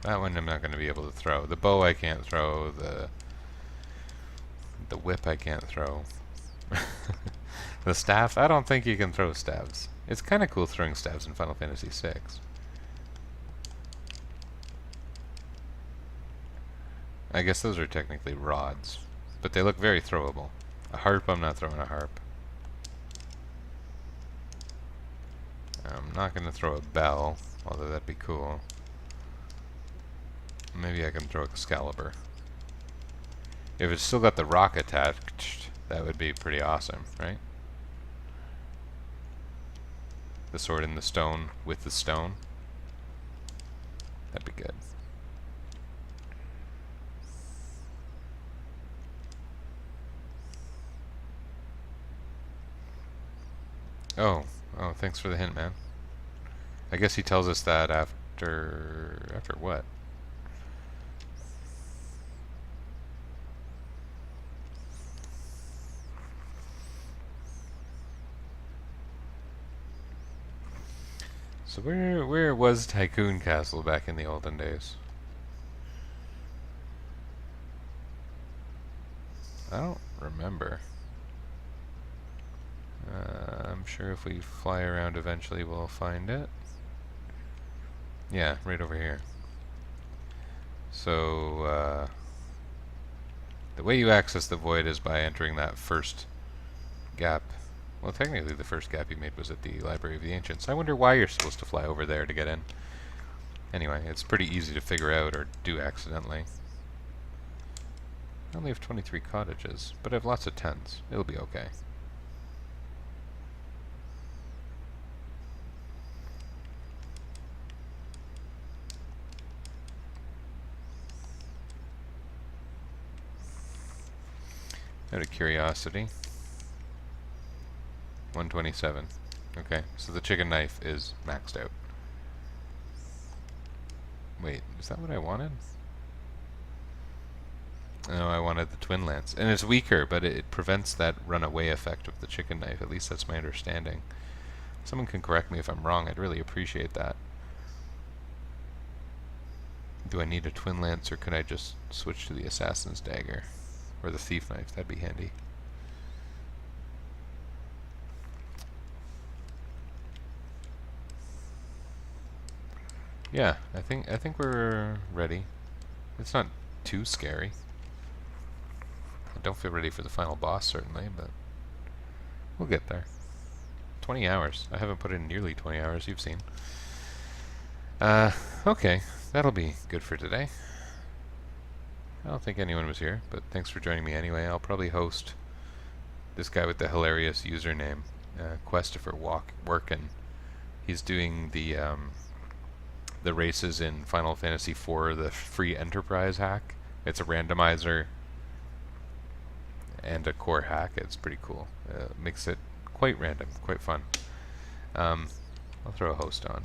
That one I'm not going to be able to throw. The bow I can't throw. The whip I can't throw. The staff? I don't think you can throw staves. It's kind of cool throwing staves in Final Fantasy VI. I guess those are technically rods, but they look very throwable. A harp, I'm not throwing a harp. I'm not going to throw a bell, although that'd be cool. Maybe I can throw Excalibur. If it's still got the rock attached, that would be pretty awesome, right? The sword in the stone with the stone. That'd be good. Oh, thanks for the hint, man. I guess he tells us that after what? So where was Tycoon Castle back in the olden days? I don't remember. I'm sure if we fly around eventually we'll find it. Yeah, right over here. So, the way you access the void is by entering that first gap. Well, technically the first gap you made was at the Library of the Ancients. I wonder why you're supposed to fly over there to get in. Anyway, it's pretty easy to figure out, or do accidentally. I only have 23 cottages, but I have lots of tents. It'll be okay. Out of curiosity. 127. Okay, so the chicken knife is maxed out. Wait, is that what I wanted? No, I wanted the twin lance. And it's weaker, but it prevents that runaway effect of the chicken knife. At least that's my understanding. Someone can correct me if I'm wrong. I'd really appreciate that. Do I need a twin lance, or could I just switch to the assassin's dagger? Or the thief knife? That'd be handy. Yeah, I think we're ready. It's not too scary. I don't feel ready for the final boss, certainly, but we'll get there. 20 hours. I haven't put in nearly 20 hours, you've seen. Okay, that'll be good for today. I don't think anyone was here, but thanks for joining me anyway. I'll probably host this guy with the hilarious username, Questifer Workin. He's doing the races in Final Fantasy IV, the free Enterprise hack. It's a randomizer, and a core hack. It's pretty cool. Makes it quite random, quite fun. I'll throw a host on,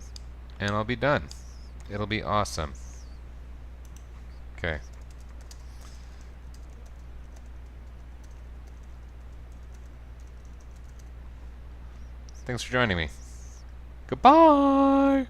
and I'll be done. It'll be awesome. Okay. Thanks for joining me. Goodbye!